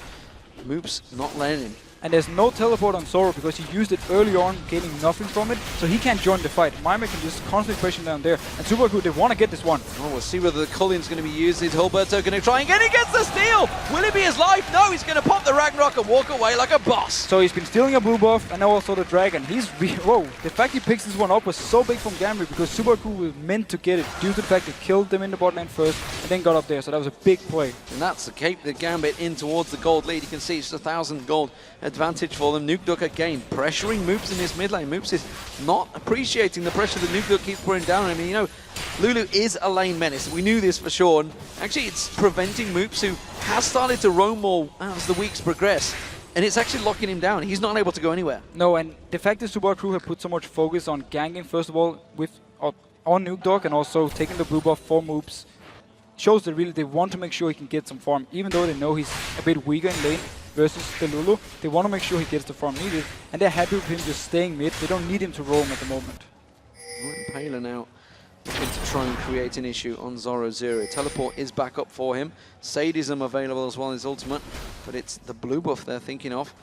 Moops not letting him. And there's no teleport on Zoro because he used it early on, gaining nothing from it, so he can't join the fight. Mima can just constantly pressure down there, and Subaru, they want to get this one. Oh, we'll see whether the Cullion's going to be used. Is Hulberto going to try and get it? He gets the steal! Will it be his life? No, he's going to pop the Ragnarok and walk away like a boss. So he's been stealing a blue buff, and now also the Dragon. Whoa, the fact he picks this one up was so big from Gambit because Subaru was meant to get it due to the fact they killed them in the bot lane first, and then got up there, so that was a big play. And that's the cape the Gambit in towards the gold lead. You can see it's 1,000 gold advantage for them. Nukeduck again pressuring Moops in this mid lane. Moops is not appreciating the pressure that Nukeduck keeps putting down on him. You know, Lulu is a lane menace. We knew this for sure. And actually, it's preventing Moops, who has started to roam more as the weeks progress. And it's actually locking him down. He's not able to go anywhere. No, and the fact that Super Crew have put so much focus on ganking, first of all, with on Nuke Dog, and also taking the blue buff for Moops, shows that really they want to make sure he can get some farm, even though they know he's a bit weaker in lane versus the Lulu. They want to make sure he gets the farm needed, and they're happy with him just staying mid. They don't need him to roam at the moment. Impaler now looking to try and create an issue on Zoro Zero. Teleport is back up for him. Sadism available as well as ultimate, but it's the blue buff they're thinking of.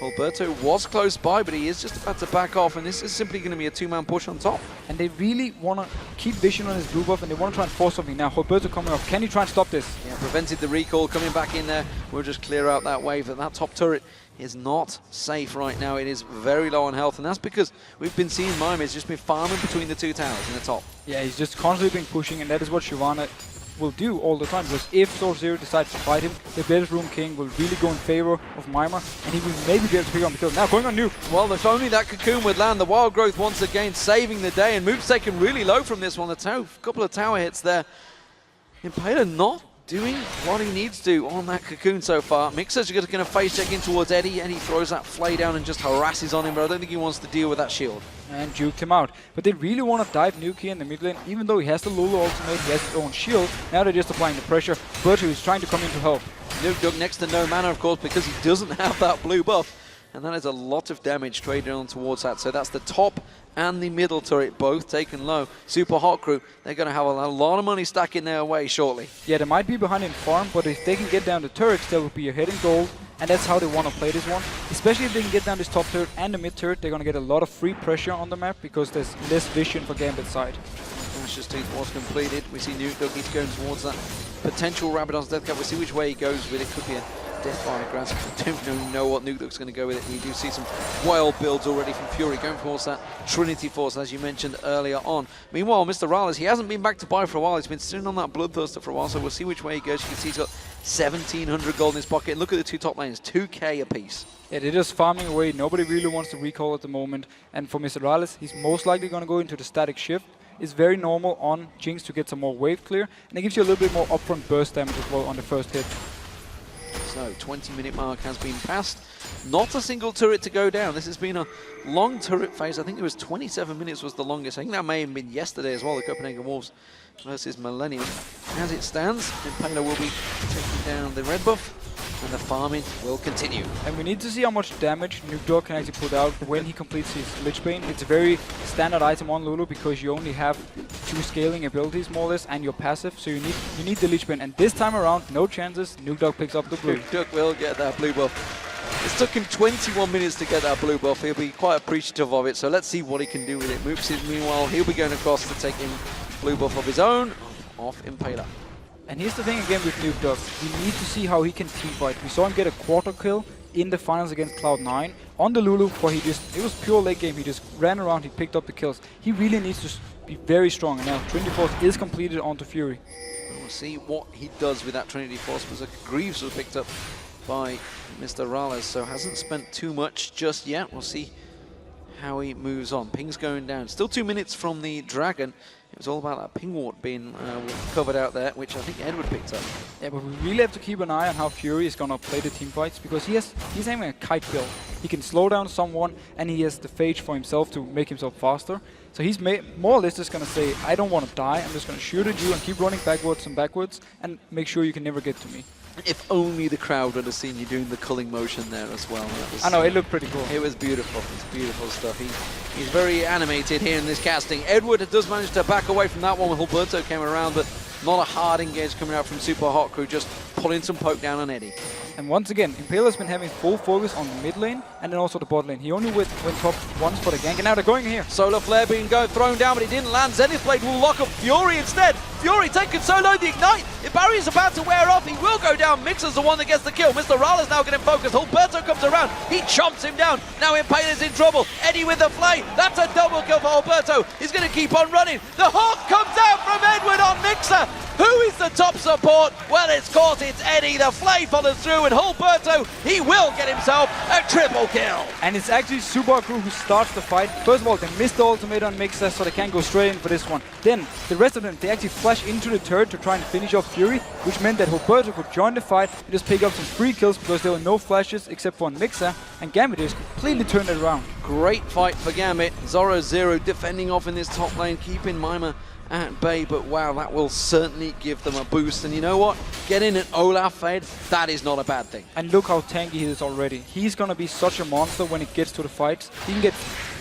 Alberto was close by, but he is just about to back off, and this is simply going to be a two-man push on top. And they really want to keep vision on his blue buff, and they want to try and force something now. Alberto coming off. Can he try and stop this? Yeah, prevented the recall coming back in there. We'll just clear out that wave. That top turret is not safe right now. It is very low on health, and that's because we've been seeing Mime has just been farming between the two towers in the top. Yeah, he's just constantly been pushing, and that is what Shyvana will do all the time, because if Zoro decides to fight him, the Bedroom King will really go in favor of Mimer, and he will maybe be able to pick up the kill. Now going on Nuke. Well, if only that cocoon would land. The Wild Growth once again saving the day, and Move's taken really low from this one. A couple of tower hits there. Impaler not doing what he needs to on that cocoon so far. Mixer's going to face check in towards Eddie. Eddie throws that flay down and just harasses on him, but I don't think he wants to deal with that shield. And juked him out. But they really want to dive Nuke here in the mid lane, even though he has the Lulu ultimate, he has his own shield. Now they're just applying the pressure. Bertu is trying to come in to help. Nuke Dog next to no mana, of course, because he doesn't have that blue buff. And that is a lot of damage traded on towards that. So that's the top and the middle turret both taken low. Super Hot Crew, they're going to have a lot of money stacking their way shortly. Yeah, they might be behind in farm, but if they can get down the turrets, they will be ahead in gold. And that's how they want to play this one. Especially if they can get down this top turret and the mid turret, they're going to get a lot of free pressure on the map because there's less vision for Gambit's side. SHC was completed. We see Nuke Dog, he's going towards that potential Rabadon's death cap. We'll see which way he goes with it. Could be a death by grasp. I don't know what Nuke Dog's going to go with it. We do see some wild builds already from Fury going towards that Trinity Force, as you mentioned earlier on. Meanwhile, Mr. Rales, he hasn't been back to buy for a while. He's been sitting on that Bloodthirster for a while, so we'll see which way he goes. You can see he's got 1,700 gold in his pocket. And look at the two top lanes, 2k apiece. Yeah, they're just farming away. Nobody really wants to recall at the moment. And for Mr. Rales, he's most likely going to go into the static shift. It's very normal on Jinx to get some more wave clear, and it gives you a little bit more upfront burst damage as well on the first hit. So, 20-minute mark has been passed. Not a single turret to go down. This has been a long turret phase. I think it was 27 minutes was the longest. I think that may have been yesterday as well, the Copenhagen Wolves versus Millennium. As it stands, Impaler will be taking down the red buff, and the farming will continue. And we need to see how much damage Nuke Dog can actually put out when he completes his Lich Bane. It's a very standard item on Lulu because you only have 2 scaling abilities more or less and your passive, so you need the Lich Bane. And this time around, no chances, Nuke Dog picks up the blue. Nuke Dog will get that blue buff. It's took him 21 minutes to get that blue buff. He'll be quite appreciative of it, so let's see what he can do with it. Moops, meanwhile, he'll be going across to take in blue buff of his own off Impaler. And here's the thing again with Nuke Dog, we need to see how he can teamfight. We saw him get a quarter kill in the finals against Cloud9 on the Lulu, where it was pure late game, he just ran around, he picked up the kills. He really needs to be very strong, and now Trinity Force is completed onto Fury. We'll see what he does with that Trinity Force, because Greaves was picked up by Mr. Rales, so hasn't spent too much just yet. We'll see how he moves on. Ping's going down. Still 2 minutes from the Dragon. It was all about that ping ward being covered out there, which I think Edward picked up. Yeah, but we really have to keep an eye on how Fury is going to play the team fights, because he's aiming a kite build. He can slow down someone, and he has the phage for himself to make himself faster. So he's more or less just going to say, I don't want to die, I'm just going to shoot at you and keep running backwards and backwards, and make sure you can never get to me. If only the crowd would have seen you doing the culling motion there as well. I know, it looked pretty cool. It was beautiful. It's beautiful stuff. He's very animated here in this casting. Edward does manage to back away from that one when Alberto came around, but not a hard engage coming out from Super Hot Crew, just pulling some poke down on Eddie. And once again, Impaler's been having full focus on the mid lane and then also the bot lane. He only went top once for the gank, and now they're going here. Solar Flare being thrown down, but it didn't land. Zenith Blade will lock up Fury instead. Fury taking solo the Ignite. If Barry's about to wear off, he will go down. Mixer's the one that gets the kill. Mr. Rale's now getting focused. Alberto comes around. He chomps him down. Now Impaler's in trouble. Eddie with the flay. That's a double kill for Alberto. He's going to keep on running. The Hawk comes out from Edward on Mixer. Who is the top support? Well, it's caught, it's Eddie. The Flay follows through, and Hulberto, he will get himself a triple kill. And it's actually Super Crew who starts the fight. First of all, they missed the ultimate on Mixer, so they can't go straight in for this one. Then, the rest of them, they actually flash into the turret to try and finish off Fury, which meant that Hulberto could join the fight and just pick up some free kills because there were no flashes except for on Mixer, and Gambit just completely turned it around. Great fight for Gambit. Zoro0 defending off in this top lane, keeping Mima at bay, but wow, that will certainly give them a boost. And you know what? Getting an Olaf fade, that is not a bad thing. And look how tanky he is already. He's gonna be such a monster when it gets to the fights. He can get,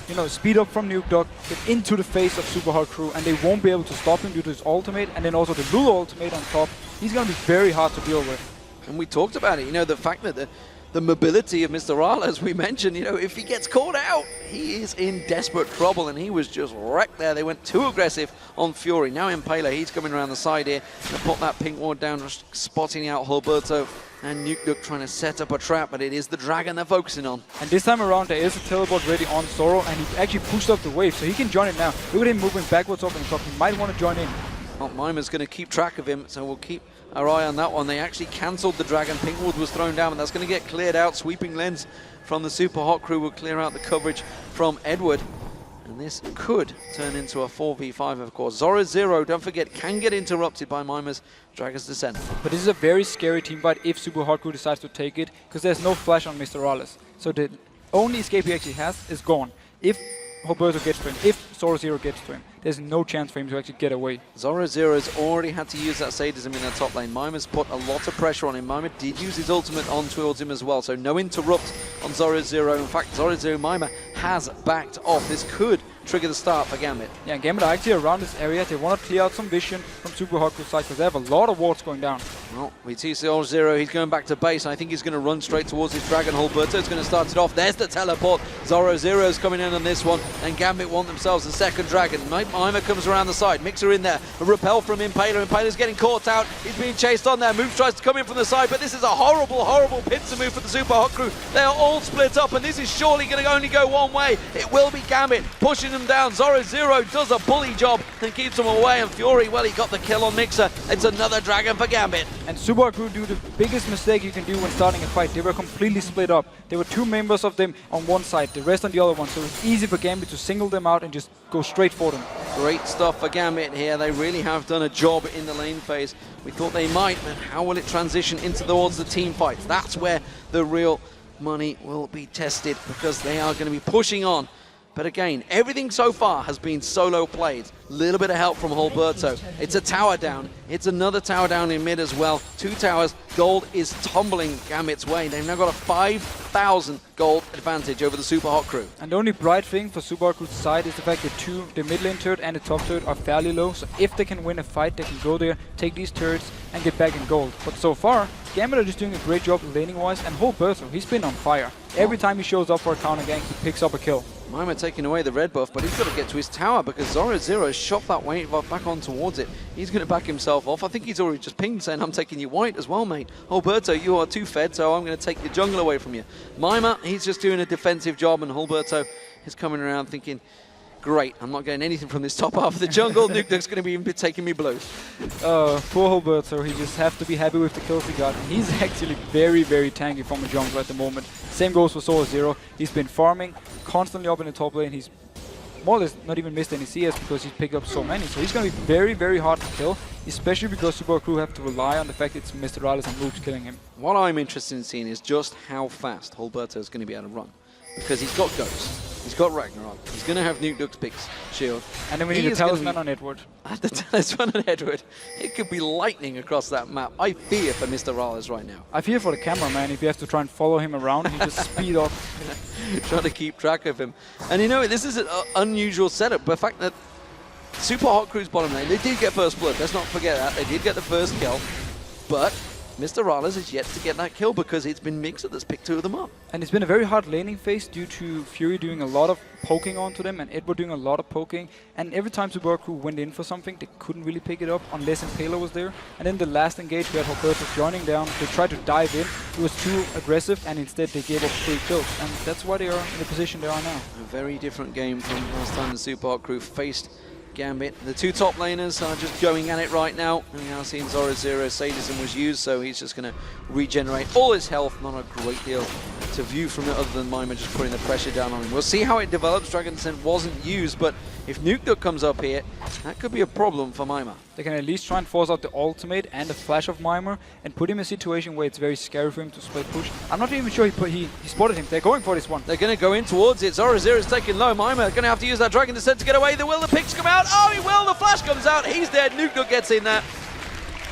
you know, speed up from Nuke Dog, get into the face of Super Hard Crew, and they won't be able to stop him due to his ultimate, and then also the Lulu ultimate on top. He's gonna be very hard to deal with. And we talked about it, you know, the fact that the mobility of Mr. Rala, as we mentioned, you know, if he gets caught out, he is in desperate trouble, and he was just wrecked there. They went too aggressive on Fury. Now Impaler, he's coming around the side here to put that pink ward down, spotting out Hulberto, and Nuke Duck trying to set up a trap, but it is the Dragon they're focusing on. And this time around, there is a teleport ready on Zoro, and he actually pushed up the wave, so he can join it now. Look at him moving backwards up on top. He might want to join in. Well, Mima's going to keep track of him, so we'll keep our eye on that one. They actually cancelled the Dragon. Pinkwood was thrown down, and that's going to get cleared out. Sweeping lens from the Super Hot Crew will clear out the coverage from Edward. And this could turn into a 4v5, of course. Zoro0, don't forget, can get interrupted by Mima's Dragon's Descent. But this is a very scary team fight if Super Hot Crew decides to take it, because there's no flash on Mr. Rales. So the only escape he actually has is gone. If Hulberto gets to him, if Zoro0 gets to him, there's no chance for him to actually get away. Zoro0 has already had to use that sadism in that top lane. Mima's put a lot of pressure on him. Mima did use his ultimate on towards him as well, so no interrupt on Zoro0. In fact, Zoro0 Mima has backed off. This could trigger the start for Gambit. Yeah, and Gambit are actually around this area. They want to clear out some vision from Super Hot Crew's side because they have a lot of wards going down. Well, we see Zoro0, he's going back to base. I think he's going to run straight towards his Dragon. Hulberto's going to start it off. There's the teleport. Zoro0's coming in on this one, and Gambit want themselves a second Dragon. Mima comes around the side. Mixer in there. A repel from Impaler. Impaler's getting caught out. He's being chased on there. Moves tries to come in from the side, but this is a horrible, horrible pincer move for the Super Hot Crew. They are all split up, and this is surely going to only go one way. It will be Gambit pushing them down. Zoro0 does a bully job and keeps them away, and Fury, well, he got the kill on Mixer. It's another Dragon for Gambit. And Super Hot Crew do the biggest mistake you can do when starting a fight. They were completely split up. There were two members of them on one side, the rest on the other one, so it's easy for Gambit to single them out and just go straight for them. Great stuff for Gambit here. They really have done a job in the lane phase. We thought they might, but how will it transition into towards the team fights? That's where the real money will be tested, because they are going to be pushing on. But again, everything so far has been solo played. Little bit of help from Hulberto. It's a tower down. It's another tower down in mid as well. 2 towers. Gold is tumbling Gambit's way. They've now got a 5,000 gold advantage over the Super Hot Crew. And the only bright thing for Super Hot Crew's side is the fact that the mid lane turret and the top turret are fairly low. So if they can win a fight, they can go there, take these turrets, and get back in gold. But so far, Gambit are just doing a great job laning-wise, and Hulberto, he's been on fire. Every time he shows up for a counter gank, he picks up a kill. Mima taking away the red buff, but he's got to get to his tower because Zoro0 shot that wave back on towards it. He's going to back himself off. I think he's already just pinged saying, I'm taking you white as well, mate. Hulberto, you are too fed, so I'm going to take the jungle away from you. Mima, he's just doing a defensive job, and Hulberto is coming around thinking, great, I'm not getting anything from this top half of the jungle. Nuke Duck's going to be taking me blue. Poor Hulberto, he just has to be happy with the kills he got. And he's actually very, very tanky from a jungle at the moment. Same goes for Zoro0. He's been farming constantly up in the top lane. He's more or less not even missed any CS because he's picked up so many. So he's going to be very, very hard to kill, especially because Super Crew have to rely on the fact it's Mr. Rales and Moves killing him. What I'm interested in seeing is just how fast Hulberto is going to be able to run. Because he's got Ghost, he's got Ragnarok, he's going to have Nuke Duck's picks, shield. And then we need a talisman on Edward. The talisman on Edward. It could be lightning across that map. I fear for Mr. Rales right now. I fear for the cameraman if you have to try and follow him around and just speed up. Trying to keep track of him. And you know, this is an unusual setup. The fact that Super Hot Crew's bottom lane, they did get first blood. Let's not forget that. They did get the first kill. But Mr. Rales is yet to get that kill because it's been Mixer that's picked 2 of them up. And it's been a very hard laning phase due to Fury doing a lot of poking onto them and Edward doing a lot of poking. And every time Super Crew went in for something, they couldn't really pick it up unless Impaler was there. And then the last engage, we had Hulberto joining down. They tried to dive in. It was too aggressive, and instead they gave up 3 kills. And that's why they are in the position they are now. A very different game from last time the Super Hot Crew faced Gambit. The two top laners are just going at it right now. And now seeing Zoro0, Sadism was used, so he's just going to regenerate all his health. Not a great deal to view from it other than Mima just putting the pressure down on him. We'll see how it develops. Dragon Descent wasn't used, but if Nuke comes up here, that could be a problem for Mima. They can at least try and force out the ultimate and the flash of Mima and put him in a situation where it's very scary for him to split push. I'm not even sure he spotted him. They're going for this one. They're going to go in towards it. Zoro0 is taking low. Mima going to have to use that Dragon Descent to get away. Will the picks come out? Oh, he will. The flash comes out. He's dead. Nuke gets in there.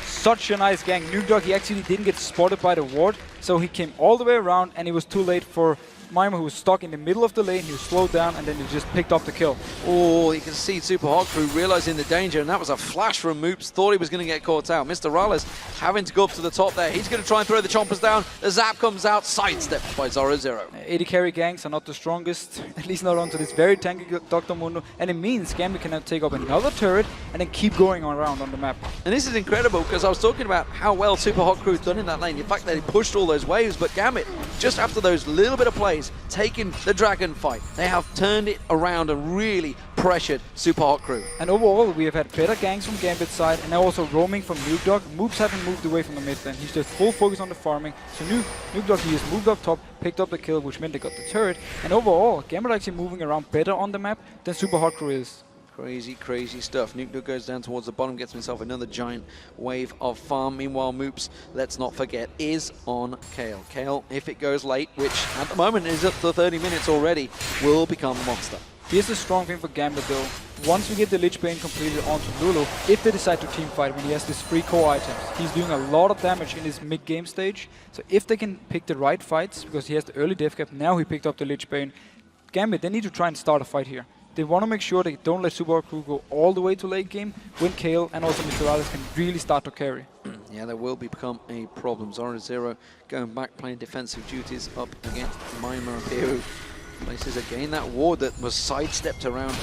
Such a nice gang. Nuke, he actually didn't get spotted by the ward, so he came all the way around and it was too late for Mima, who was stuck in the middle of the lane. He was slowed down and then he just picked up the kill. Oh, you can see Super Hot Crew realizing the danger, and that was a flash from Moops. Thought he was going to get caught out. Mr. Rallis having to go up to the top there. He's going to try and throw the chompers down. The zap comes out, sidestepped by Zoro0. AD carry gangs are not the strongest, at least not onto this very tanky Dr. Mundo, and it means Gambit can now take up another turret and then keep going around on the map. And this is incredible because I was talking about how well Super Hot Crew's done in that lane. In fact, they pushed all those waves, but Gambit, just after those little bit of plays, taking the dragon fight, they have turned it around and really pressured Super Hot Crew. And overall, we have had better gangs from Gambit's side, and now also roaming from Nuke. Moops haven't moved away from the mid lane. He's just full focus on the farming. So Nuke, he just moved up top, picked up the kill, which meant they got the turret. And overall, Gambit actually moving around better on the map than Super Hot Crew is. Crazy, crazy stuff. Nuke goes down towards the bottom, gets himself another giant wave of farm. Meanwhile, Moops, let's not forget, is on Kayle. Kayle, if it goes late, which at the moment is up to 30 minutes already, will become a monster. Here's the strong thing for Gambit though. Once we get the Lich Bane completed onto Lulu, if they decide to team fight when he has these free core items, he's doing a lot of damage in his mid-game stage. So if they can pick the right fights, because he has the early death cap, now he picked up the Lich Bane, Gambit, they need to try and start a fight here. They want to make sure they don't let Super Hot Crew go all the way to late game when Kayle and also Mr. Alice can really start to carry. Yeah, that will become a problem. Zoro0 going back, playing defensive duties up against Mima here, who places again that ward that was sidestepped around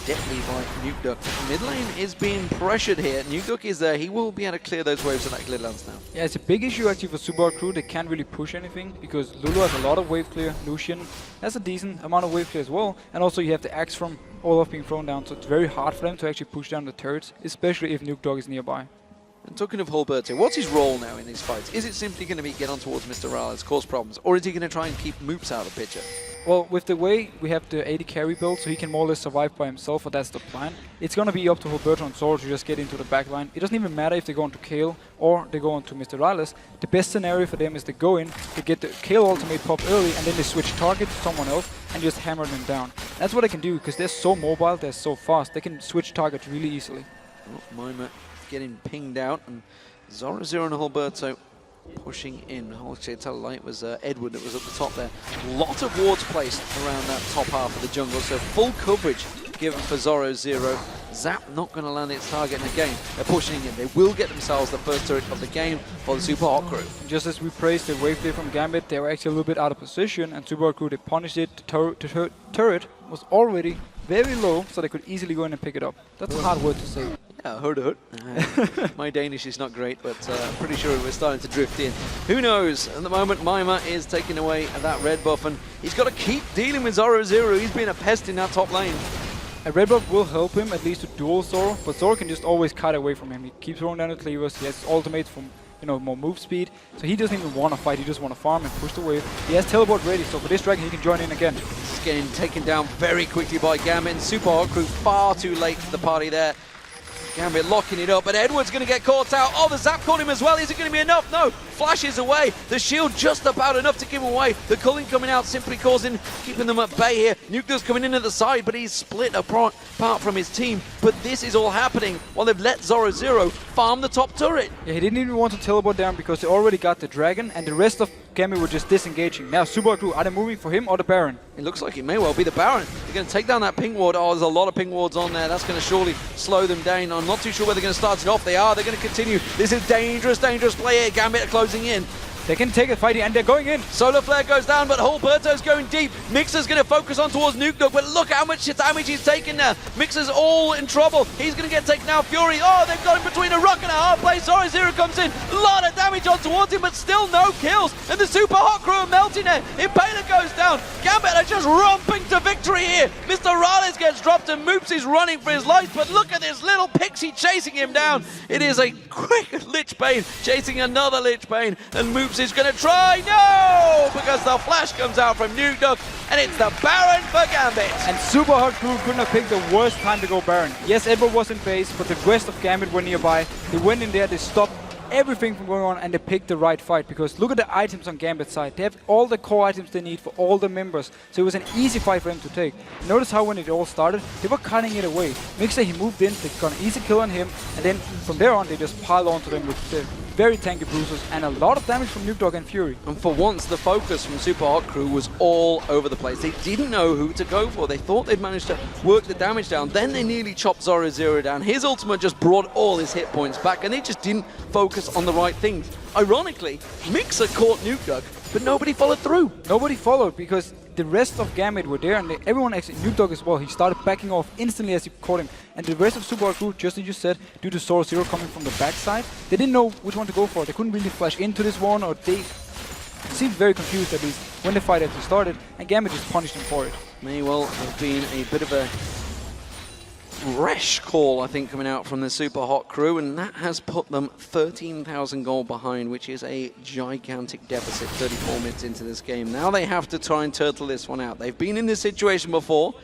deftly by Nuke. Mid lane is being pressured here. Nuke is there. He will be able to clear those waves of that Glidlands now. Yeah, it's a big issue actually for Super Hot Crew. They can't really push anything because Lulu has a lot of wave clear. Lucian has a decent amount of wave clear as well. And also you have the axe from Olaf being thrown down, so it's very hard for them to actually push down the turrets, especially if Nuke is nearby. And talking of Hulberto, what's his role now in these fights? Is it simply going to be get on towards Mr. Rallis, cause problems, or is he going to try and keep Moops out of the picture? Well, with the way we have the AD carry build, so he can more or less survive by himself, or that's the plan, it's going to be up to Hulberto and Zoro to just get into the back line. It doesn't even matter if they go into Kayle or they go into Mr. Rallis. The best scenario for them is to go in, to get the Kayle ultimate pop early, and then they switch target to someone else and just hammer them down. That's what they can do, because they're so mobile, they're so fast, they can switch targets really easily. Oh, Mima getting pinged out, and Zoro0 and Hulberto pushing in. I'll actually tell you, it was Edward that was at the top there. Lot of wards placed around that top half of the jungle, so full coverage given for Zoro0. Zap not going to land its target, and again, they're pushing in. They will get themselves the first turret of the game for the Super Hot Crew. Just as we praised the wave clear from Gambit, they were actually a little bit out of position, and Super Hot Crew, they punished it. The turret was already very low, so they could easily go in and pick it up. That's a hard word to say. Yeah, hurt. My Danish is not great, but I'm pretty sure we're starting to drift in. Who knows? At the moment, Mima is taking away that red buff, and he's got to keep dealing with Zoro0. He's been a pest in that top lane. A red buff will help him at least to duel Zoro, but Zoro can just always kite away from him. He keeps throwing down the cleavers, he has his ultimate from more move speed, so he doesn't even want to fight, he just want to farm and push the wave. He has teleport ready, so for this dragon he can join in again. He's getting taken down very quickly by Gambit, and Super Hot Crew far too late to the party there. Gambit locking it up, but Edward's going to get caught out. Oh, the zap caught him as well. Is it going to be enough? No. Flashes away. The shield just about enough to give him away. The culling coming out simply keeping them at bay here. Nuke's coming in at the side, but he's split apart from his team. But this is all happening while they've let Zoro0 farm the top turret. Yeah, he didn't even want to teleport down because they already got the dragon, and the rest of Gambit were just disengaging. Now Super Hot Crew, are they moving for him or the Baron? It looks like it may well be the Baron. They're going to take down that ping ward. Oh, there's a lot of ping wards on there. That's going to surely slow them down. I'm not too sure where they're going to start it off. They are. They're going to continue. This is dangerous, dangerous play here. Gambit are closing in. They can take a fight and they're going in. Solar Flare goes down, but Hulberto's going deep. Mixer's going to focus on towards Nuke Duck, but look how much damage he's taken now. Mixer's all in trouble. He's going to get taken out. Fury, oh, they've got him between a rock and a hard place. Zero comes in. A lot of damage on towards him, but still no kills. And the Super Hot Crew are melting there. Impaler goes down. Gambit are just romping to victory here. Mr. Rales gets dropped and Moops is running for his life, but look at this little pixie chasing him down. It is a quick Lich Bane chasing another Lich Bane, and Moops is going to try. No! Because the flash comes out from Nuke Duck, and it's the Baron for Gambit. And Super Hot Crew couldn't have picked the worst time to go Baron. Yes, Edward was in base, but the rest of Gambit were nearby. They went in there, they stopped everything from going on, and they picked the right fight, because look at the items on Gambit's side. They have all the core items they need for all the members, so it was an easy fight for them to take. Notice how when it all started, they were cutting it away. Mixer, he moved in, they got an easy kill on him, and then from there on they just piled onto them with the very tanky bruisers and a lot of damage from Nuke Dog and Fury. And for once, the focus from Super Hot Crew was all over the place. They didn't know who to go for. They thought they'd managed to work the damage down. Then they nearly chopped Zoro down. His ultimate just brought all his hit points back, and they just didn't focus on the right things. Ironically, Mixer caught Nuke Dog, but nobody followed through. Nobody followed because the rest of Gambit were there, and everyone actually, Nuke Dog as well, he started backing off instantly as he caught him. And the rest of Super Hot Crew, just as you said, due to Zoro coming from the backside, they didn't know which one to go for. They couldn't really flash into this one, or they seemed very confused at least when the fight actually started, and Gambit just punished him for it. May well have been a bit of a rash call, I think, coming out from the Super Hot Crew, and that has put them 13,000 gold behind, which is a gigantic deficit 34 minutes into this game. Now they have to try and turtle this one out. They've been in this situation before.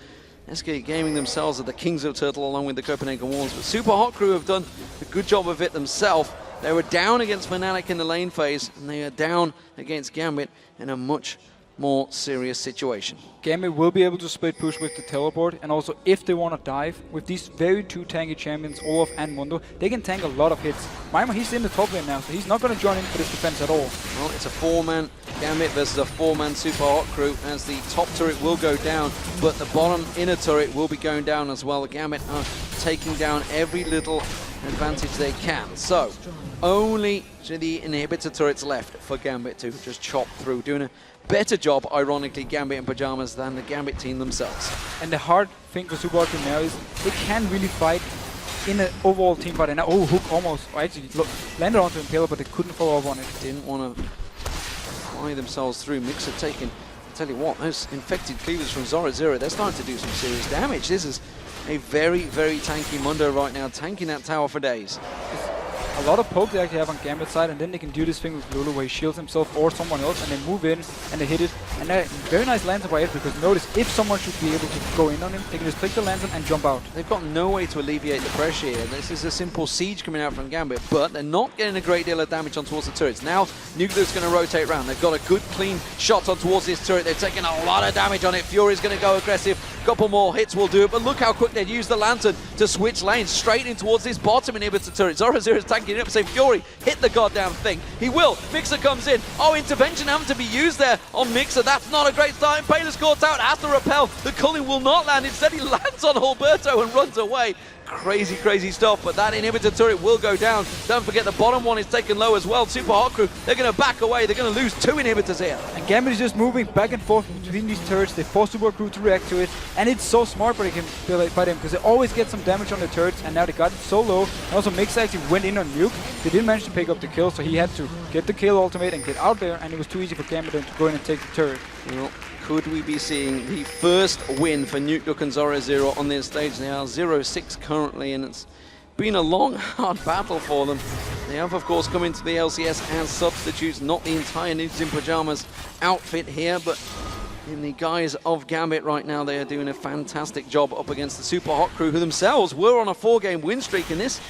SK Gaming themselves are the kings of turtle along with the Copenhagen Wolves, but Super Hot Crew have done a good job of it themselves. They were down against Fnatic in the lane phase, and they are down against Gambit in a much more serious situation. Gambit will be able to split push with the teleport, and also if they want to dive, with these very two tanky champions, Olaf and Mundo, they can tank a lot of hits. Maima, he's in the top lane now, so he's not going to join in for this defense at all. Well, it's a 4-man Gambit versus a 4-man Super Hot Crew, as the top turret will go down, but the bottom inner turret will be going down as well. The Gambit are taking down every little advantage they can. So, only the inhibitor turrets left for Gambit to just chop through, doing a better job, ironically, Gambit in pajamas than the Gambit team themselves. And the hard thing for Super Hot Crew now is they can really fight in an overall team fight. And now, oh, Hook almost actually landed onto Impaler, but they couldn't follow up on it. Didn't want to fly themselves through. Mixer taking, I tell you what, those infected cleavers from Zoro, they're starting to do some serious damage. This is a very, very tanky Mundo right now, tanking that tower for days. A lot of poke they actually have on Gambit's side, and then they can do this thing with Lulu where he shields himself or someone else, and they move in and they hit it. And very nice lantern by it, because notice if someone should be able to go in on him, they can just click the lantern and jump out. They've got no way to alleviate the pressure here. This is a simple siege coming out from Gambit, but they're not getting a great deal of damage on towards the turrets. Now, Nuke Duck's going to rotate around. They've got a good, clean shot on towards this turret. They've taken a lot of damage on it. Fury's going to go aggressive. Couple more hits will do it, but look how quick they'd use the lantern to switch lanes straight in towards this bottom inhibitor turret. Zoro is tanking it up, saying Fury, hit the goddamn thing. He will. Mixer comes in. Oh, intervention having to be used there on Mixer. That's not a great start. Impaler's caught out, has to repel. The culling will not land. Instead, he lands on Hulberto and runs away. Crazy, crazy stuff, but that inhibitor turret will go down. Don't forget the bottom one is taken low as well. Super Hot Crew, they're going to back away. They're going to lose 2 inhibitors here. And Gambit is just moving back and forth between these turrets. They force Super Crew to react to it, and it's so smart by them because they always get some damage on the turrets, and now they got it so low. And also Mixer actually went in on Nuke. They didn't manage to pick up the kill, so he had to get the kill ultimate and get out there, and it was too easy for Gambit to go in and take the turret. Well, could we be seeing the first win for Nuke Duck and Zoro on this stage? They are 0-6 currently, and it's been a long, hard battle for them. They have, of course, come into the LCS as substitutes, not the entire Nudes in Pajamas outfit here, but in the guise of Gambit right now, they are doing a fantastic job up against the Super Hot Crew, who themselves were on a 4-game win streak, and this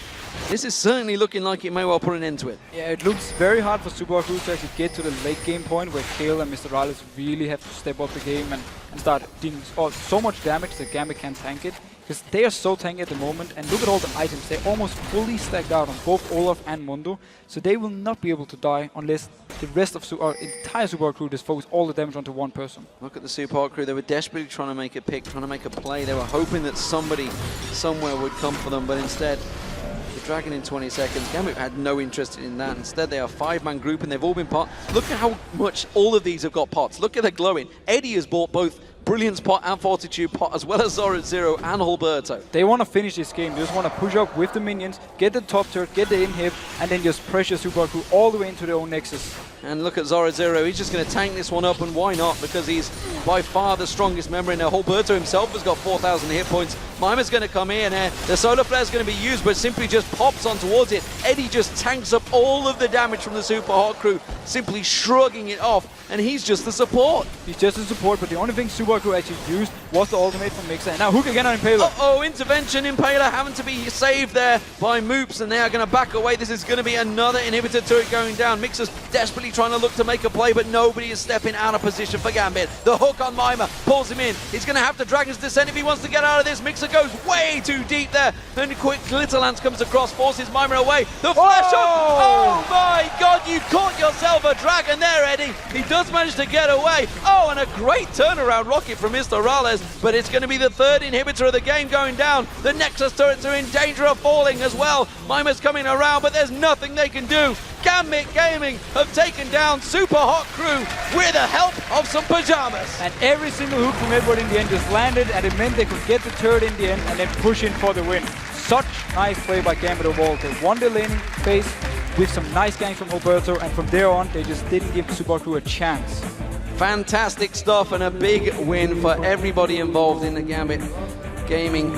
is certainly looking like it may well put an end to it. Yeah, it looks very hard for Super Hot Crew to actually get to the late game point where Kale and Mr. Rales really have to step up the game and start dealing so much damage that Gambit can't tank it. Because they are so tanky at the moment, and look at all the items. They're almost fully stacked out on both Olaf and Mundo, so they will not be able to die unless the rest of entire Super Hot Crew just focus all the damage onto one person. Look at the Super Hot Crew. They were desperately trying to make a pick, trying to make a play. They were hoping that somebody somewhere would come for them, but instead the Dragon in 20 seconds. Gambit had no interest in that. Instead, they are a 5-man group and they've all been pot. Look at how much all of these have got pots. Look at the glowing. Eddie has bought both Brilliance pot and Fortitude pot, as well as Zora Zero and Hulberto. They want to finish this game. They just want to push up with the minions, get the top turret, get the inhib, and then just pressure Super Crew all the way into their own nexus. And look at Zora Zero. He's just going to tank this one up, and why not? Because he's by far the strongest member in there. Hulberto himself has got 4,000 hit points. Mimer's going to come in, and the solar flare is going to be used, but simply just pops on towards it. Eddie just tanks up all of the damage from the Super Hot Crew, simply shrugging it off, and he's just the support. He's just the support, but the only thing Super Crew actually used was the ultimate from Mixer. And now Hook again on Impaler. Uh-oh, intervention. Impaler having to be saved there by Moops, and they are going to back away. This is going to be another inhibitor turret going down. Mixer's desperately trying to look to make a play, but nobody is stepping out of position for Gambit. The hook on Mimer pulls him in. He's going to have to Dragon's Descent if he wants to get out of this. Mixer goes way too deep there. Then quick Glitterlance comes across, forces Mimer away. The flash hook! Oh my god, you caught yourself a Dragon there, Eddie. He does manage to get away. Oh, and a great turnaround rocket from Mr. Rales, but it's going to be the third inhibitor of the game going down. The Nexus turrets are in danger of falling as well. Mimer's coming around, but there's nothing they can do. Gambit Gaming have taken down Super Hot Crew with the help of some pajamas. And every single hook from Edward in the end just landed, and it meant they could get the turret in the end and then push in for the win. Such nice play by Gambit overall. They won the laning phase with some nice ganks from Alberto, and from there on they just didn't give Super Crew a chance. Fantastic stuff, and a big win for everybody involved in the Gambit Gaming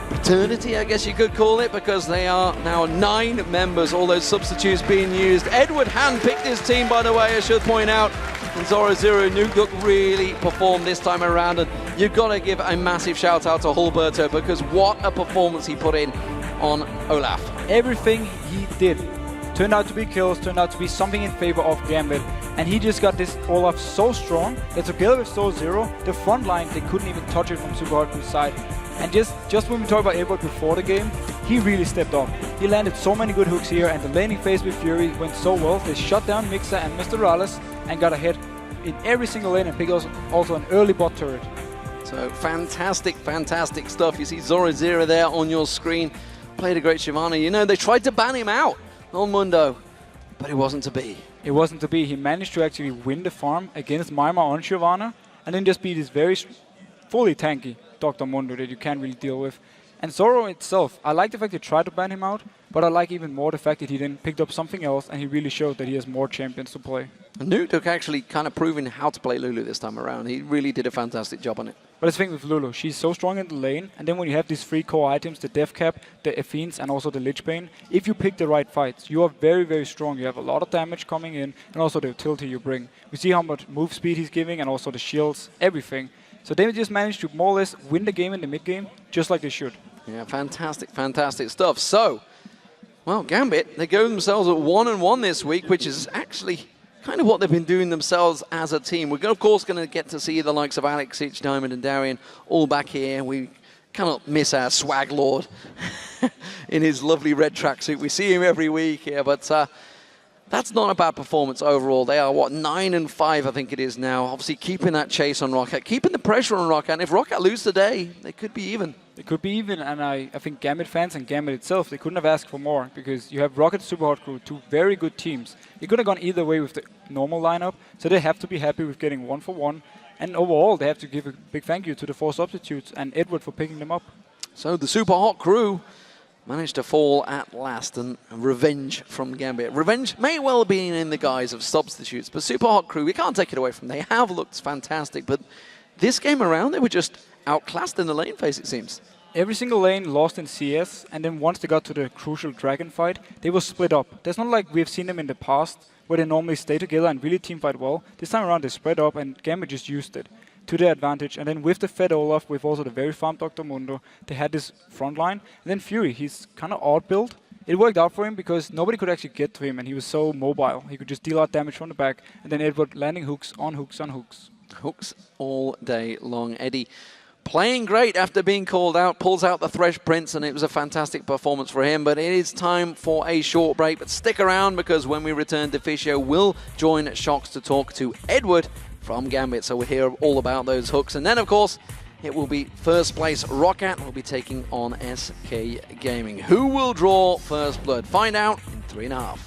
fraternity, I guess you could call it, because they are now 9 members, all those substitutes being used. Edward handpicked his team, by the way, I should point out. And Zora Zero Nuke really performed this time around, and you've got to give a massive shout out to Hulberto, because what a performance he put in on Olaf. Everything he did turned out to be kills, turned out to be something in favor of Gambit, and he just got this Olaf so strong that together with Zora Zero, the front line, they couldn't even touch it from Super Hot Crew's side. And just when we talked about Edward before the game, he really stepped up. He landed so many good hooks here, and the laning phase with Fury went so well. They shut down Mixer and Mr. Rales and got ahead in every single lane, and picked also an early bot turret. So fantastic, fantastic stuff. You see Zora Zero there on your screen. Played a great Shyvana. You know, they tried to ban him out on Mundo, but it wasn't to be. It wasn't to be. He managed to actually win the farm against Mimer on Shyvana, and then just beat this very fully tanky Dr. Mundo that you can't really deal with. And Zoro itself, I like the fact they tried to ban him out, but I like even more the fact that he then picked up something else and he really showed that he has more champions to play. Nuke actually kind of proving how to play Lulu this time around. He really did a fantastic job on it. But the thing with Lulu, she's so strong in the lane, and then when you have these 3 core items, the Death Cap, the Athenes, and also the Lich Bane, if you pick the right fights, you are very, very strong. You have a lot of damage coming in, and also the utility you bring. We see how much move speed he's giving, and also the shields, everything. So they just managed to more or less win the game in the mid game, just like they should. Yeah, fantastic, fantastic stuff. So, well, Gambit, they go themselves at 1-1 this week, which is actually kind of what they've been doing themselves as a team. We're of course going to get to see the likes of Alex, Itch, Diamond, and Darian all back here. We cannot miss our swag lord in his lovely red tracksuit. We see him every week here, but that's not a bad performance overall. They are, what, 9-5, I think it is now. Obviously, keeping that chase on Rocket, keeping the pressure on Rocket. And if Rocket lose today, they could be even. They could be even, and I think Gambit fans and Gambit itself, they couldn't have asked for more, because you have Rocket, Super Hot Crew, 2 very good teams. It could have gone either way with the normal lineup, so they have to be happy with getting 1-for-1. And overall, they have to give a big thank you to the 4 substitutes and Edward for picking them up. So the Super Hot Crew managed to fall at last, and revenge from Gambit. Revenge may well be in the guise of substitutes, but Super Hot Crew, we can't take it away from them. They have looked fantastic, but this game around, they were just outclassed in the lane phase, it seems. Every single lane lost in CS, and then once they got to the crucial dragon fight, they were split up. There's not like we've seen them in the past, where they normally stay together and really teamfight well. This time around, they spread up, and Gambit just used it to their advantage. And then with the Fed Olaf, with also the very farmed Dr. Mundo, they had this front line. And then Fury, he's kind of odd build. It worked out for him because nobody could actually get to him, and he was so mobile. He could just deal out damage from the back, and then Edward landing hooks on hooks on hooks. Hooks all day long. Eddie playing great after being called out, pulls out the Thresh Prince, and it was a fantastic performance for him. But it is time for a short break. But stick around, because when we return, Deficio will join Shocks to talk to Edward from Gambit. So we'll hear all about those hooks. And then, of course, it will be first place Roccat will be taking on SK Gaming. Who will draw first blood? Find out in 3.5.